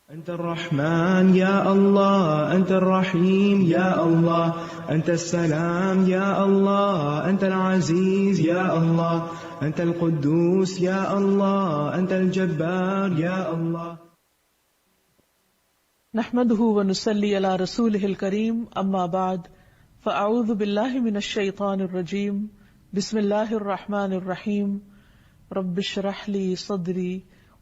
أنت الرحمن يا الله، أنت الرحيم يا الله، أنت السلام يا الله، أنت العزيز يا الله، أنت القدوس يا الله، أنت الجبار يا الله. نحمده ونصلي على رسوله الكريم، أما بعد، فأعوذ بالله من الشيطان الرجيم، بسم الله الرحمن الرحيم، رب اشرح لي صدري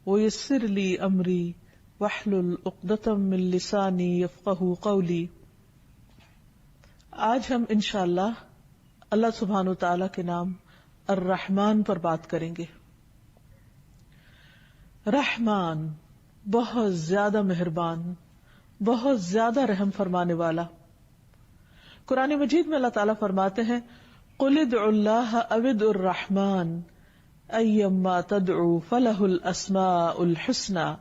ويسر لي أمري واحلل عقدة من لساني يفقهوا قولي۔ آج ہم انشاءاللہ اللہ سبحانہ وتعالی کے نام الرحمن پر بات کریں گے۔ رحمان، بہت زیادہ مہربان، بہت زیادہ رحم فرمانے والا۔ قرآن مجید میں اللہ تعالیٰ فرماتے ہیں قُلِ ادْعُوا اللَّهَ أَوِ ادْعُوا الرَّحْمَٰنَ أَيَّمَّا تَدْعُوا فَلَهُ الْأَسْمَاءُ الْحُسْنَىٰ،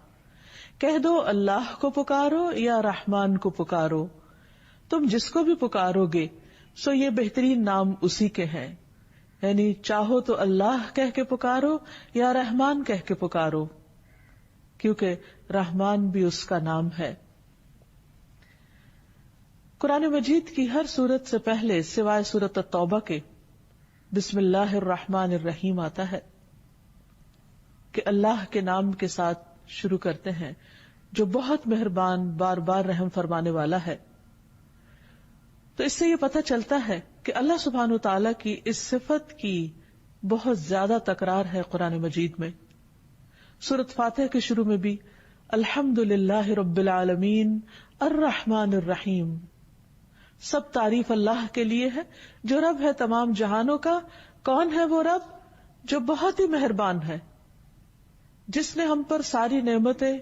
کہہ دو اللہ کو پکارو یا رحمان کو پکارو، تم جس کو بھی پکارو گے سو یہ بہترین نام اسی کے ہیں، یعنی چاہو تو اللہ کہہ کے پکارو یا رحمان کہہ کے پکارو، کیونکہ رحمان بھی اس کا نام ہے۔ قرآن مجید کی ہر سورت سے پہلے سوائے سورت التوبہ کے بسم اللہ الرحمن الرحیم آتا ہے کہ اللہ کے نام کے ساتھ شروع کرتے ہیں جو بہت مہربان، بار بار رحم فرمانے والا ہے۔ تو اس سے یہ پتہ چلتا ہے کہ اللہ سبحانہ وتعالی کی اس صفت کی بہت زیادہ تکرار ہے قرآن مجید میں۔ سورۃ فاتحہ کے شروع میں بھی الحمدللہ رب العالمین الرحمن الرحیم، سب تعریف اللہ کے لیے ہے جو رب ہے تمام جہانوں کا۔ کون ہے وہ رب؟ جو بہت ہی مہربان ہے، جس نے ہم پر ساری نعمتیں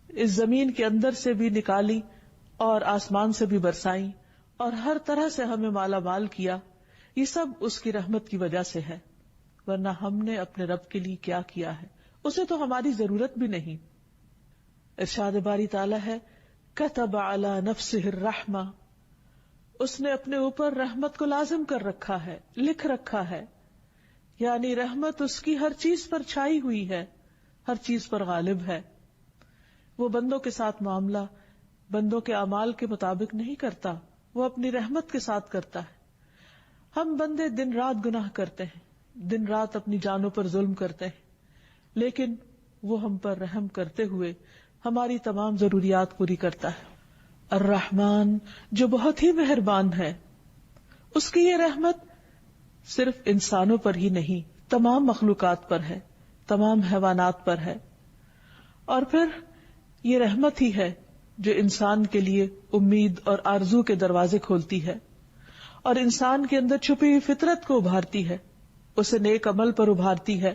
اس زمین کے اندر سے بھی نکالی اور آسمان سے بھی برسائی اور ہر طرح سے ہمیں مالا مال کیا، یہ سب اس کی رحمت کی وجہ سے ہے، ورنہ ہم نے اپنے رب کے لیے کیا کیا ہے، اسے تو ہماری ضرورت بھی نہیں۔ ارشاد باری تعالی ہے کتب علی نفسہ الرحمہ، اس نے اپنے اوپر رحمت کو لازم کر رکھا ہے، لکھ رکھا ہے، یعنی رحمت اس کی ہر چیز پر چھائی ہوئی ہے، ہر چیز پر غالب ہے۔ وہ بندوں کے ساتھ معاملہ بندوں کے اعمال کے مطابق نہیں کرتا، وہ اپنی رحمت کے ساتھ کرتا ہے۔ ہم بندے دن رات گناہ کرتے ہیں، دن رات اپنی جانوں پر ظلم کرتے ہیں، لیکن وہ ہم پر رحم کرتے ہوئے ہماری تمام ضروریات پوری کرتا ہے۔ الرحمن، جو بہت ہی مہربان ہے، اس کی یہ رحمت صرف انسانوں پر ہی نہیں، تمام مخلوقات پر ہے، تمام حیوانات پر ہے۔ اور پھر یہ رحمت ہی ہے جو انسان کے لیے امید اور آرزو کے دروازے کھولتی ہے اور انسان کے اندر چھپی ہوئی فطرت کو ابھارتی ہے، اسے نیک عمل پر ابھارتی ہے،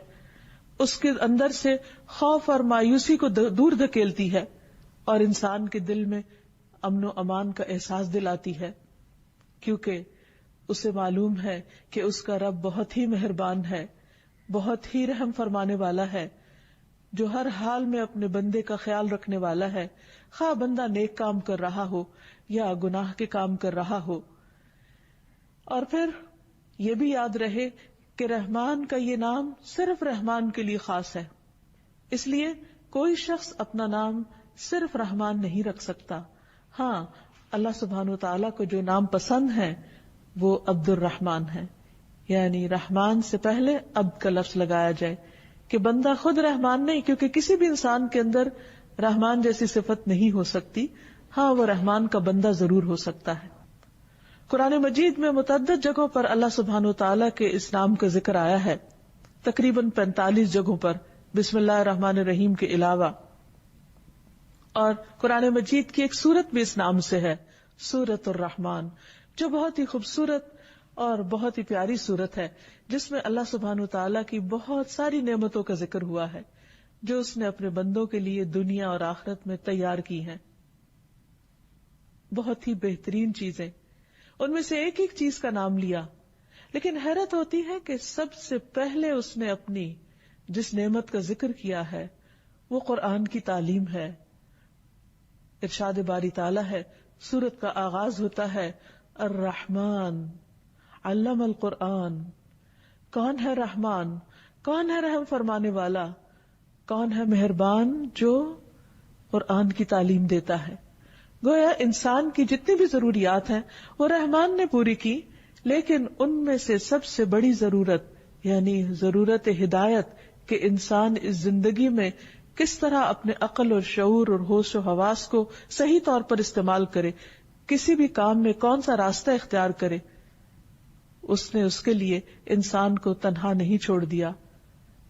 اس کے اندر سے خوف اور مایوسی کو دور دھکیلتی ہے اور انسان کے دل میں امن و امان کا احساس دلاتی ہے، کیونکہ اسے معلوم ہے کہ اس کا رب بہت ہی مہربان ہے، بہت ہی رحم فرمانے والا ہے، جو ہر حال میں اپنے بندے کا خیال رکھنے والا ہے، خواہ بندہ نیک کام کر رہا ہو یا گناہ کے کام کر رہا ہو۔ اور پھر یہ بھی یاد رہے کہ رحمان کا یہ نام صرف رحمان کے لیے خاص ہے، اس لیے کوئی شخص اپنا نام صرف رحمان نہیں رکھ سکتا۔ ہاں، اللہ سبحانہ وتعالیٰ کو جو نام پسند ہے وہ عبد الرحمن ہے، یعنی رحمان سے پہلے عبد کا لفظ لگایا جائے کہ بندہ خود رحمان نہیں، کیونکہ کسی بھی انسان کے اندر رحمان جیسی صفت نہیں ہو سکتی، ہاں وہ رحمان کا بندہ ضرور ہو سکتا ہے۔ قرآن مجید میں متعدد جگہوں پر اللہ سبحانہ وتعالیٰ کے اس نام کا ذکر آیا ہے، تقریباً 45 جگہوں پر بسم اللہ الرحمن الرحیم کے علاوہ، اور قرآن مجید کی ایک سورت بھی اس نام سے ہے، سورۃ الرحمن، جو بہت ہی خوبصورت اور بہت ہی پیاری سورت ہے، جس میں اللہ سبحانہ وتعالیٰ کی بہت ساری نعمتوں کا ذکر ہوا ہے جو اس نے اپنے بندوں کے لیے دنیا اور آخرت میں تیار کی ہیں، بہت ہی بہترین چیزیں، ان میں سے ایک ایک چیز کا نام لیا، لیکن حیرت ہوتی ہے کہ سب سے پہلے اس نے اپنی جس نعمت کا ذکر کیا ہے وہ قرآن کی تعلیم ہے۔ ارشاد باری تعالیٰ ہے، سورت کا آغاز ہوتا ہے الرحمن علم القرآن، کون ہے رحمان، کون ہے رحم فرمانے والا، کون ہے مہربان جو قرآن کی تعلیم دیتا ہے. گویا انسان کی جتنی بھی ضروریات ہیں وہ رحمان نے پوری کی، لیکن ان میں سے سب سے بڑی ضرورت یعنی ضرورت ہدایت کہ انسان اس زندگی میں کس طرح اپنے عقل اور شعور اور ہوش و حواس کو صحیح طور پر استعمال کرے، کسی بھی کام میں کون سا راستہ اختیار کرے. اس نے اس کے لیے انسان کو تنہا نہیں چھوڑ دیا.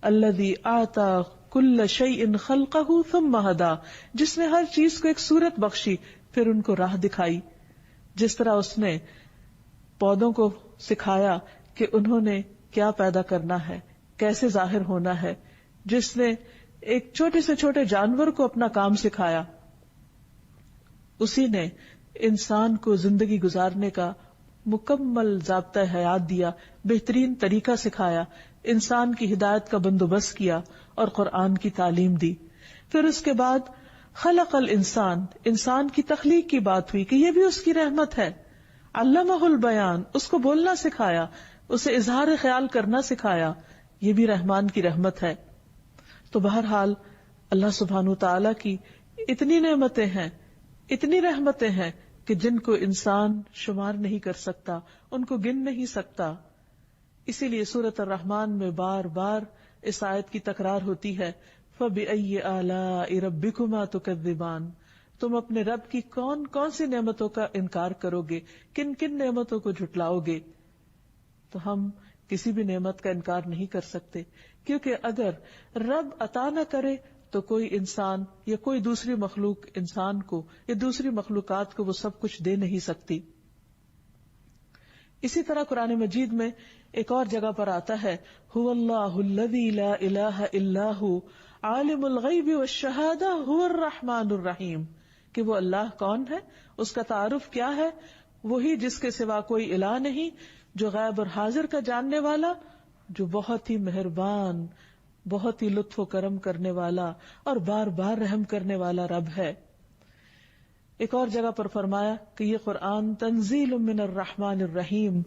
الذی آتا کل شیء خلقہ ثم ہدی، جس نے ہر چیز کو ایک صورت بخشی پھر ان کو راہ دکھائی. جس طرح اس نے پودوں کو سکھایا کہ انہوں نے کیا پیدا کرنا ہے، کیسے ظاہر ہونا ہے، جس نے ایک چھوٹے سے چھوٹے جانور کو اپنا کام سکھایا، اسی نے انسان کو زندگی گزارنے کا مکمل ضابطہ حیات دیا، بہترین طریقہ سکھایا، انسان کی ہدایت کا بندوبست کیا اور قرآن کی تعلیم دی. پھر اس کے بعد خلق الانسان، انسان کی تخلیق کی بات ہوئی کہ یہ بھی اس کی رحمت ہے. علمہ البیان، اس کو بولنا سکھایا، اسے اظہار خیال کرنا سکھایا، یہ بھی رحمان کی رحمت ہے. تو بہرحال اللہ سبحانہ تعالی کی اتنی نعمتیں ہیں، اتنی رحمتیں ہیں کہ جن کو انسان شمار نہیں کر سکتا، ان کو گن نہیں سکتا. اسی لیے سورۃ الرحمن میں بار بار اس آیت کی تکرار ہوتی ہے، فَبِأَيِّ آلَاءِ رَبِّكُمَا تُكَذِّبَانِ، تم اپنے رب کی کون کون سی نعمتوں کا انکار کرو گے، کن کن نعمتوں کو جھٹلاؤ گے. تو ہم کسی بھی نعمت کا انکار نہیں کر سکتے، کیونکہ اگر رب عطا نہ کرے تو کوئی انسان یا کوئی دوسری مخلوق انسان کو یا دوسری مخلوقات کو وہ سب کچھ دے نہیں سکتی. اسی طرح قرآن مجید میں ایک اور جگہ پر آتا ہے، هو اللہ الذی لا الہ الا هو عالم الغیب والشہادہ هو الرحمن الرحیم، کہ وہ اللہ کون ہے، اس کا تعارف کیا ہے، وہی جس کے سوا کوئی الہ نہیں، جو غیب اور حاضر کا جاننے والا، جو بہت ہی مہربان، بہت ہی لطف و کرم کرنے والا اور بار بار رحم کرنے والا رب ہے. ایک اور جگہ پر فرمایا کہ یہ قرآن تنزیل من الرحمن الرحیم،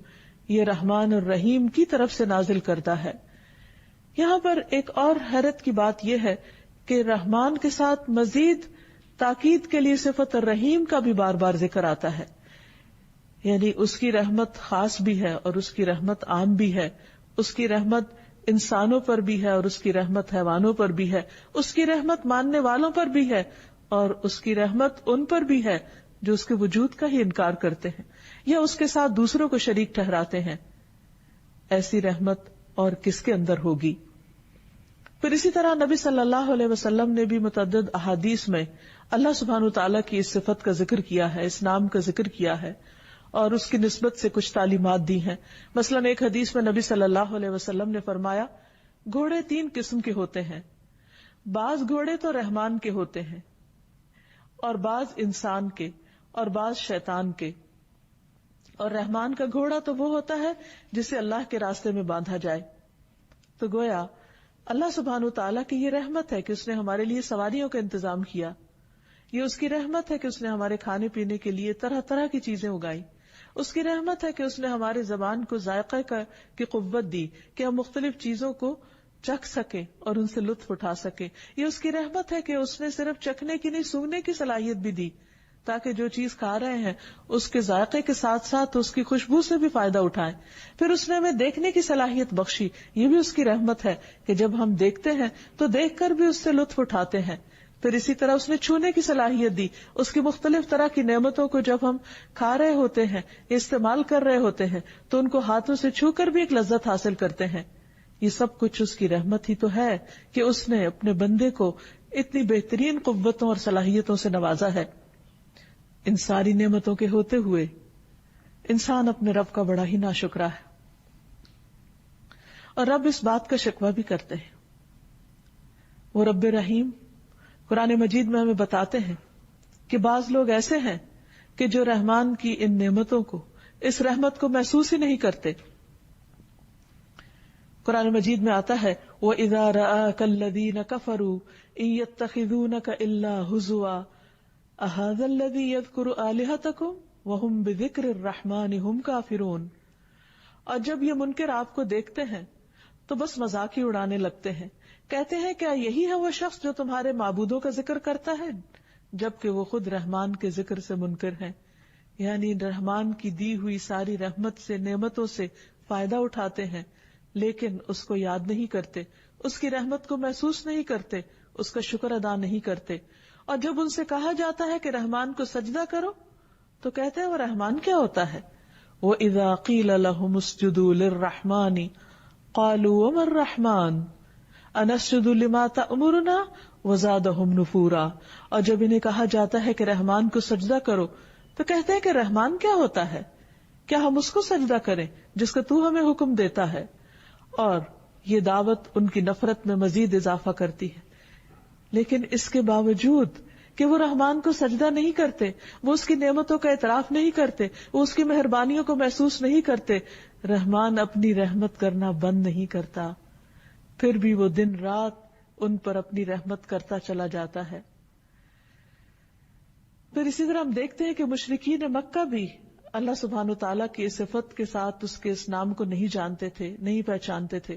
یہ رحمان الرحیم کی طرف سے نازل کرتا ہے. یہاں پر ایک اور حیرت کی بات یہ ہے کہ رحمان کے ساتھ مزید تاکید کے لیے صفت الرحیم کا بھی بار بار ذکر آتا ہے. یعنی اس کی رحمت خاص بھی ہے اور اس کی رحمت عام بھی ہے، اس کی رحمت انسانوں پر بھی ہے اور اس کی رحمت حیوانوں پر بھی ہے، اس کی رحمت ماننے والوں پر بھی ہے اور اس کی رحمت ان پر بھی ہے جو اس کے وجود کا ہی انکار کرتے ہیں یا اس کے ساتھ دوسروں کو شریک ٹھہراتے ہیں. ایسی رحمت اور کس کے اندر ہوگی. پھر اسی طرح نبی صلی اللہ علیہ وسلم نے بھی متعدد احادیث میں اللہ سبحانہ تعالیٰ کی اس صفت کا ذکر کیا ہے، اس نام کا ذکر کیا ہے اور اس کی نسبت سے کچھ تعلیمات دی ہیں. مثلا ایک حدیث میں نبی صلی اللہ علیہ وسلم نے فرمایا، گھوڑے 3 قسم کے ہوتے ہیں، بعض گھوڑے تو رحمان کے ہوتے ہیں اور بعض انسان کے اور بعض شیطان کے، اور رحمان کا گھوڑا تو وہ ہوتا ہے جسے اللہ کے راستے میں باندھا جائے. تو گویا اللہ سبحانہ تعالیٰ کی یہ رحمت ہے کہ اس نے ہمارے لیے سواریوں کا انتظام کیا، یہ اس کی رحمت ہے کہ اس نے ہمارے کھانے پینے کے لیے طرح طرح کی چیزیں اگائی، اس کی رحمت ہے کہ اس نے ہمارے زبان کو ذائقہ کی قوت دی کہ ہم مختلف چیزوں کو چکھ سکیں اور ان سے لطف اٹھا سکیں. یہ اس کی رحمت ہے کہ اس نے صرف چکھنے کی نہیں سونگنے کی صلاحیت بھی دی تاکہ جو چیز کھا رہے ہیں اس کے ذائقے کے ساتھ ساتھ اس کی خوشبو سے بھی فائدہ اٹھائیں. پھر اس نے ہمیں دیکھنے کی صلاحیت بخشی، یہ بھی اس کی رحمت ہے کہ جب ہم دیکھتے ہیں تو دیکھ کر بھی اس سے لطف اٹھاتے ہیں. پھر اسی طرح اس نے چھونے کی صلاحیت دی، اس کی مختلف طرح کی نعمتوں کو جب ہم کھا رہے ہوتے ہیں، استعمال کر رہے ہوتے ہیں تو ان کو ہاتھوں سے چھو کر بھی ایک لذت حاصل کرتے ہیں. یہ سب کچھ اس کی رحمت ہی تو ہے کہ اس نے اپنے بندے کو اتنی بہترین قوتوں اور صلاحیتوں سے نوازا ہے. ان ساری نعمتوں کے ہوتے ہوئے انسان اپنے رب کا بڑا ہی ناشکرا ہے اور رب اس بات کا شکوہ بھی کرتے ہیں. وہ رب رحیم قرآن مجید میں ہمیں بتاتے ہیں کہ بعض لوگ ایسے ہیں کہ جو رحمان کی ان نعمتوں کو، اس رحمت کو محسوس ہی نہیں کرتے. قرآن مجید میں آتا ہے وَإِذَا رَآكَ الَّذِينَ كَفَرُوا إِن يَتَّخِذُونَكَ إِلَّا هُزُوًا أَهَذَا الَّذِي يَذْكُرُ آلِهَتَكُمْ وَهُمْ بِذِكْرِ الرَّحْمَنِ هُمْ كَافِرُونَ. اور جب یہ منکر آپ کو دیکھتے ہیں تو بس مذاق ہی اڑانے لگتے ہیں، کہتے ہیں کیا یہی ہے وہ شخص جو تمہارے معبودوں کا ذکر کرتا ہے جبکہ وہ خود رحمان کے ذکر سے منکر ہیں، یعنی رحمان کی دی ہوئی ساری رحمت سے، نعمتوں سے فائدہ اٹھاتے ہیں لیکن اس کو یاد نہیں کرتے، اس کی رحمت کو محسوس نہیں کرتے، اس کا شکر ادا نہیں کرتے. اور جب ان سے کہا جاتا ہے کہ رحمان کو سجدہ کرو تو کہتے ہیں وہ رحمان کیا ہوتا ہے؟ وَإِذَا قِيلَ لَهُمُ اسْجُدُوا لِلرَّحْمَنِ قَالُوا وَمَا الرَّحْمَنُ أَنَسْجُدُ لِمَا تَأْمُرُنَا وَزَادَهُمْ نُفُورًا. اور جب انہیں کہا جاتا ہے کہ رحمان کو سجدہ کرو تو کہتے ہیں کہ رحمان کیا ہوتا ہے؟ کیا ہم اس کو سجدہ کریں جس کا تو ہمیں حکم دیتا ہے؟ اور یہ دعوت ان کی نفرت میں مزید اضافہ کرتی ہے. لیکن اس کے باوجود کہ وہ رحمان کو سجدہ نہیں کرتے، وہ اس کی نعمتوں کا اعتراف نہیں کرتے، وہ اس کی مہربانیوں کو محسوس نہیں کرتے، رحمان اپنی رحمت کرنا بند نہیں کرتا، پھر بھی وہ دن رات ان پر اپنی رحمت کرتا چلا جاتا ہے. پھر اسی طرح ہم دیکھتے ہیں کہ مشرکین مکہ بھی اللہ سبحانہ و تعالیٰ کی اس صفت کے ساتھ اس کے اس نام کو نہیں جانتے تھے، نہیں پہچانتے تھے.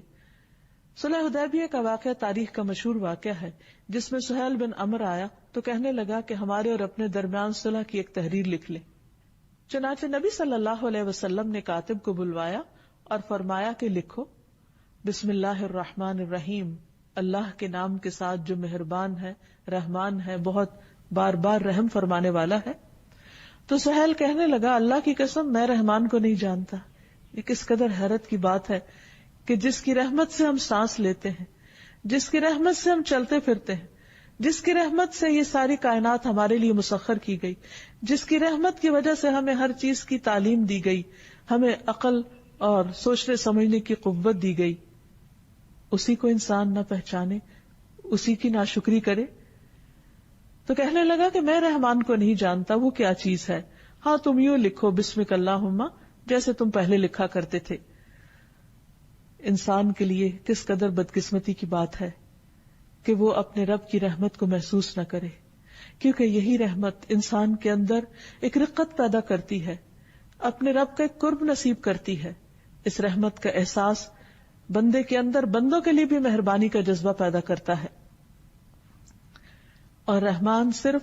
صلح حدیبیہ کا واقعہ تاریخ کا مشہور واقعہ ہے جس میں سہیل بن عمر آیا تو کہنے لگا کہ ہمارے اور اپنے درمیان صلح کی ایک تحریر لکھ لیں. چنانچہ نبی صلی اللہ علیہ وسلم نے کاتب کو بلوایا اور فرمایا کہ لکھو بسم اللہ الرحمن الرحیم، اللہ کے نام کے ساتھ جو مہربان ہے، رحمان ہے، بہت بار بار رحم فرمانے والا ہے. تو سہیل کہنے لگا اللہ کی قسم میں رحمان کو نہیں جانتا. یہ کس قدر حیرت کی بات ہے کہ جس کی رحمت سے ہم سانس لیتے ہیں، جس کی رحمت سے ہم چلتے پھرتے ہیں، جس کی رحمت سے یہ ساری کائنات ہمارے لیے مسخر کی گئی، جس کی رحمت کی وجہ سے ہمیں ہر چیز کی تعلیم دی گئی، ہمیں عقل اور سوچنے سمجھنے کی قوت دی گئی، اسی کو انسان نہ پہچانے، اسی کی ناشکری کرے. تو کہنے لگا کہ میں رحمان کو نہیں جانتا، وہ کیا چیز ہے؟ ہاں تم یوں لکھو بسمک اللہم جیسے تم پہلے لکھا کرتے تھے. انسان کے لیے کس قدر بدقسمتی کی بات ہے کہ وہ اپنے رب کی رحمت کو محسوس نہ کرے، کیونکہ یہی رحمت انسان کے اندر ایک رقت پیدا کرتی ہے، اپنے رب کا ایک قرب نصیب کرتی ہے. اس رحمت کا احساس بندے کے اندر بندوں کے لیے بھی مہربانی کا جذبہ پیدا کرتا ہے. اور رحمان صرف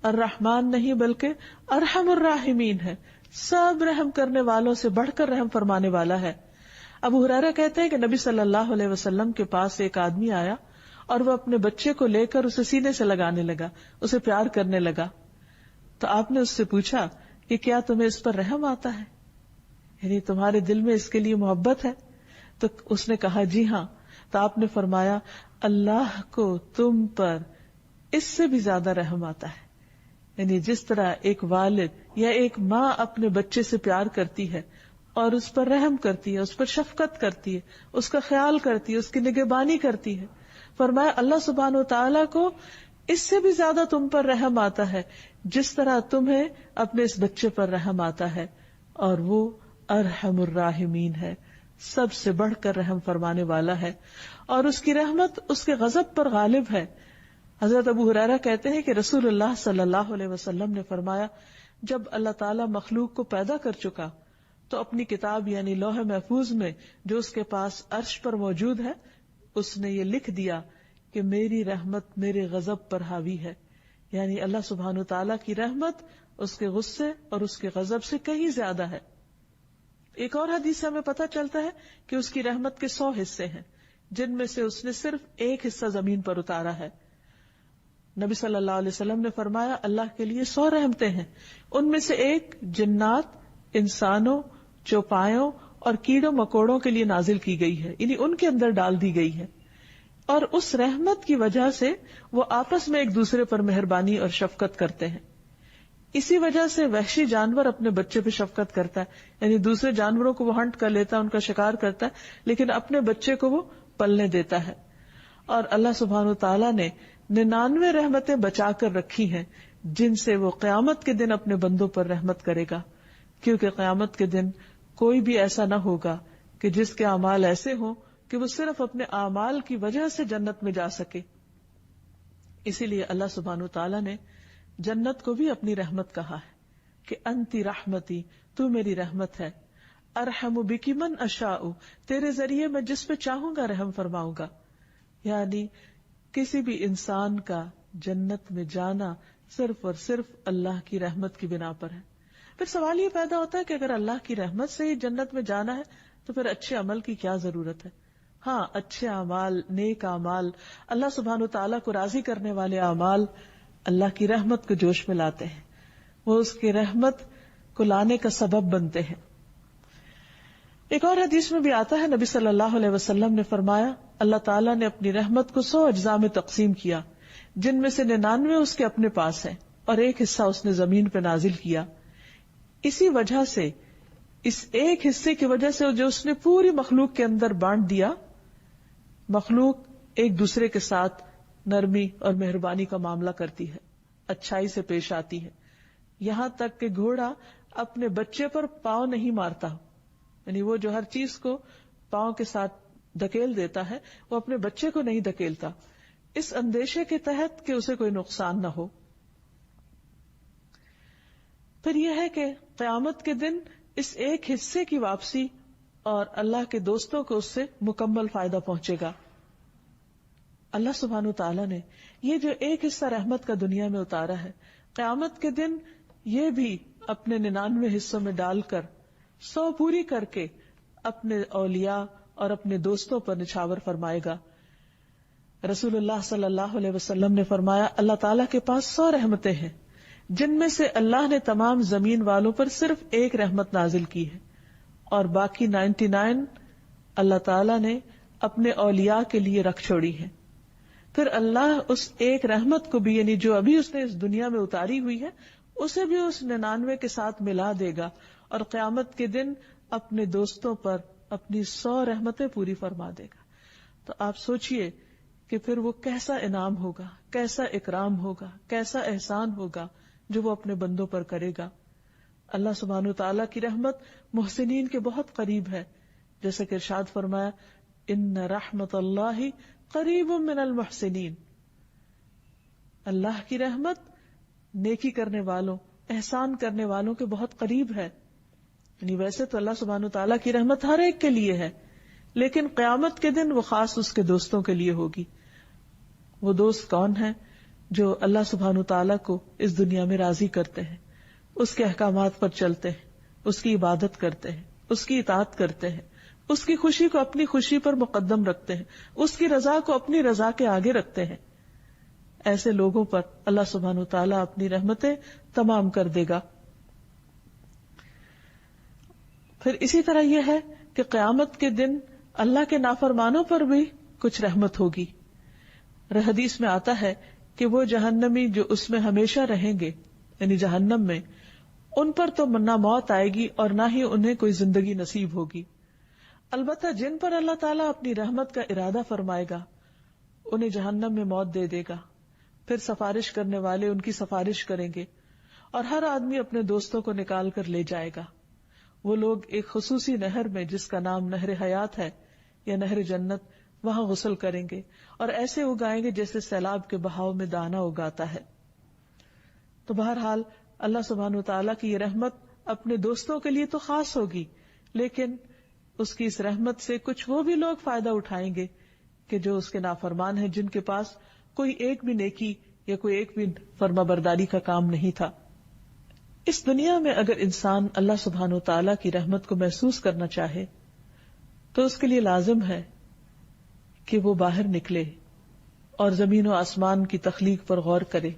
الرحمان نہیں بلکہ ارحم الراحمین ہے، سب رحم کرنے والوں سے بڑھ کر رحم فرمانے والا ہے. ابو ہریرہ کہتے ہیں کہ نبی صلی اللہ علیہ وسلم کے پاس ایک آدمی آیا اور وہ اپنے بچے کو لے کر اسے سینے سے لگانے لگا، اسے پیار کرنے لگا. تو آپ نے اس سے پوچھا کہ کیا تمہیں اس پر رحم آتا ہے، یعنی تمہارے دل میں اس کے لیے محبت ہے؟ تو اس نے کہا جی ہاں. تو آپ نے فرمایا اللہ کو تم پر اس سے بھی زیادہ رحم آتا ہے. یعنی جس طرح ایک والد یا ایک ماں اپنے بچے سے پیار کرتی ہے اور اس پر رحم کرتی ہے، اس پر شفقت کرتی ہے، اس کا خیال کرتی ہے، اس کی نگہبانی کرتی ہے، فرمایا اللہ سبحانہ و تعالیٰ کو اس سے بھی زیادہ تم پر رحم آتا ہے جس طرح تمہیں اپنے اس بچے پر رحم آتا ہے. اور وہ ارحم الراحمین ہے، سب سے بڑھ کر رحم فرمانے والا ہے، اور اس کی رحمت اس کے غضب پر غالب ہے. حضرت ابو ہریرہ کہتے ہیں کہ رسول اللہ صلی اللہ علیہ وسلم نے فرمایا جب اللہ تعالیٰ مخلوق کو پیدا کر چکا تو اپنی کتاب یعنی لوح محفوظ میں جو اس کے پاس عرش پر موجود ہے اس نے یہ لکھ دیا کہ میری رحمت میرے غضب پر حاوی ہے. یعنی اللہ سبحانہ و تعالیٰ کی رحمت اس کے غصے اور اس کے غضب سے کہیں زیادہ ہے. ایک اور حدیث سے ہمیں پتہ چلتا ہے کہ اس کی رحمت کے 100 حصے ہیں جن میں سے اس نے صرف ایک حصہ زمین پر اتارا ہے. نبی صلی اللہ علیہ وسلم نے فرمایا اللہ کے لیے 100 رحمتیں ہیں، ان میں سے ایک جنات، انسانوں، چوپایوں اور کیڑوں مکوڑوں کے لیے نازل کی گئی ہے، یعنی ان کے اندر ڈال دی گئی ہے. اور اس رحمت کی وجہ سے وہ آپس میں ایک دوسرے پر مہربانی اور شفقت کرتے ہیں. اسی وجہ سے وحشی جانور اپنے بچے پہ شفقت کرتا ہے، یعنی دوسرے جانوروں کو وہ ہنٹ کر لیتا ہے، ان کا شکار کرتا ہے، لیکن اپنے بچے کو وہ پلنے دیتا ہے. اور اللہ سبحانہ و تعالیٰ نے 99 رحمتیں بچا کر رکھی ہیں جن سے وہ قیامت کے دن اپنے بندوں پر رحمت کرے گا، کیونکہ قیامت کے دن کوئی بھی ایسا نہ ہوگا کہ جس کے اعمال ایسے ہوں کہ وہ صرف اپنے اعمال کی وجہ سے جنت میں جا سکے. اسی لیے اللہ سبحانہ و تعالیٰ نے جنت کو بھی اپنی رحمت کہا ہے کہ انتی رحمتی، تو میری رحمت ہے، ارحم بکی من اشاء، تیرے ذریعے میں جس پہ چاہوں گا رحم فرماؤں گا. یعنی کسی بھی انسان کا جنت میں جانا صرف اور صرف اللہ کی رحمت کی بنا پر ہے. پھر سوال یہ پیدا ہوتا ہے کہ اگر اللہ کی رحمت سے ہی جنت میں جانا ہے تو پھر اچھے عمل کی کیا ضرورت ہے؟ ہاں، اچھے اعمال، نیک اعمال، اللہ سبحانہ تعالیٰ کو راضی کرنے والے اعمال اللہ کی رحمت کو جوش میں لاتے ہیں، وہ اس کی رحمت کو لانے کا سبب بنتے ہیں. ایک اور حدیث میں بھی آتا ہے، نبی صلی اللہ علیہ وسلم نے فرمایا، اللہ تعالیٰ نے اپنی رحمت کو 100 اجزاء میں تقسیم کیا، جن میں سے 99 اس کے اپنے پاس ہیں اور ایک حصہ اس نے زمین پہ نازل کیا. اسی وجہ سے، اس ایک حصے کی وجہ سے جو اس نے پوری مخلوق کے اندر بانٹ دیا، مخلوق ایک دوسرے کے ساتھ نرمی اور مہربانی کا معاملہ کرتی ہے، اچھائی سے پیش آتی ہے. یہاں تک کہ گھوڑا اپنے بچے پر پاؤں نہیں مارتا، یعنی وہ جو ہر چیز کو پاؤں کے ساتھ دھکیل دیتا ہے وہ اپنے بچے کو نہیں دھکیلتا، اس اندیشے کے تحت کہ اسے کوئی نقصان نہ ہو. پھر یہ ہے کہ قیامت کے دن اس ایک حصے کی واپسی اور اللہ کے دوستوں کو اس سے مکمل فائدہ پہنچے گا. اللہ سبحانہ تعالیٰ نے یہ جو ایک حصہ رحمت کا دنیا میں اتارا ہے، قیامت کے دن یہ بھی اپنے 99 حصوں میں ڈال کر 100 پوری کر کے اپنے اولیاء اور اپنے دوستوں پر نچھاور فرمائے گا. رسول اللہ صلی اللہ علیہ وسلم نے فرمایا، اللہ تعالیٰ کے پاس 100 رحمتیں ہیں، جن میں سے اللہ نے تمام زمین والوں پر صرف ایک رحمت نازل کی ہے اور باقی 99 اللہ تعالیٰ نے اپنے اولیاء کے لیے رکھ چھوڑی ہے. پھر اللہ اس ایک رحمت کو بھی، یعنی جو ابھی اس نے اس دنیا میں اتاری ہوئی ہے، اسے بھی اس 99 کے ساتھ ملا دے گا اور قیامت کے دن اپنے دوستوں پر اپنی 100 رحمتیں پوری فرما دے گا. تو آپ سوچئے کہ پھر وہ کیسا انعام ہوگا، کیسا اکرام ہوگا، کیسا احسان ہوگا جو وہ اپنے بندوں پر کرے گا. اللہ سبحانہ تعالیٰ کی رحمت محسنین کے بہت قریب ہے، جیسے کہ ارشاد فرمایا، ان رحمت اللہ قریب من المحسنین. اللہ کی رحمت نیکی کرنے والوں، احسان کرنے والوں کے بہت قریب ہے. یعنی ویسے تو اللہ سبحانہ تعالیٰ کی رحمت ہر ایک کے لیے ہے، لیکن قیامت کے دن وہ خاص اس کے دوستوں کے لیے ہوگی. وہ دوست کون ہیں؟ جو اللہ سبحانہ تعالیٰ کو اس دنیا میں راضی کرتے ہیں، اس کے احکامات پر چلتے ہیں، اس کی عبادت کرتے ہیں، اس کی اطاعت کرتے ہیں، اس کی خوشی کو اپنی خوشی پر مقدم رکھتے ہیں، اس کی رضا کو اپنی رضا کے آگے رکھتے ہیں. ایسے لوگوں پر اللہ سبحانہ تعالیٰ اپنی رحمتیں تمام کر دے گا. پھر اسی طرح یہ ہے کہ قیامت کے دن اللہ کے نافرمانوں پر بھی کچھ رحمت ہوگی. حدیث میں آتا ہے کہ وہ جہنمی جو اس میں ہمیشہ رہیں گے، یعنی جہنم میں، ان پر تو نہ موت آئے گی اور نہ ہی انہیں کوئی زندگی نصیب ہوگی. البتہ جن پر اللہ تعالیٰ اپنی رحمت کا ارادہ فرمائے گا انہیں جہنم میں موت دے دے گا. پھر سفارش کرنے والے ان کی سفارش کریں گے اور ہر آدمی اپنے دوستوں کو نکال کر لے جائے گا. وہ لوگ ایک خصوصی نہر میں، جس کا نام نہر حیات ہے یا نہر جنت، وہاں غسل کریں گے اور ایسے اگائیں گے جیسے سیلاب کے بہاؤ میں دانہ اگاتا ہے. تو بہرحال اللہ سبحانہ وتعالیٰ کی یہ رحمت اپنے دوستوں کے لیے تو خاص ہوگی، لیکن اس کی اس رحمت سے کچھ وہ بھی لوگ فائدہ اٹھائیں گے کہ جو اس کے نافرمان ہیں، جن کے پاس کوئی ایک بھی نیکی یا کوئی ایک بھی فرما برداری کا کام نہیں تھا. اس دنیا میں اگر انسان اللہ سبحانہ وتعالیٰ کی رحمت کو محسوس کرنا چاہے تو اس کے لیے لازم ہے کہ وہ باہر نکلے اور زمین و آسمان کی تخلیق پر غور کرے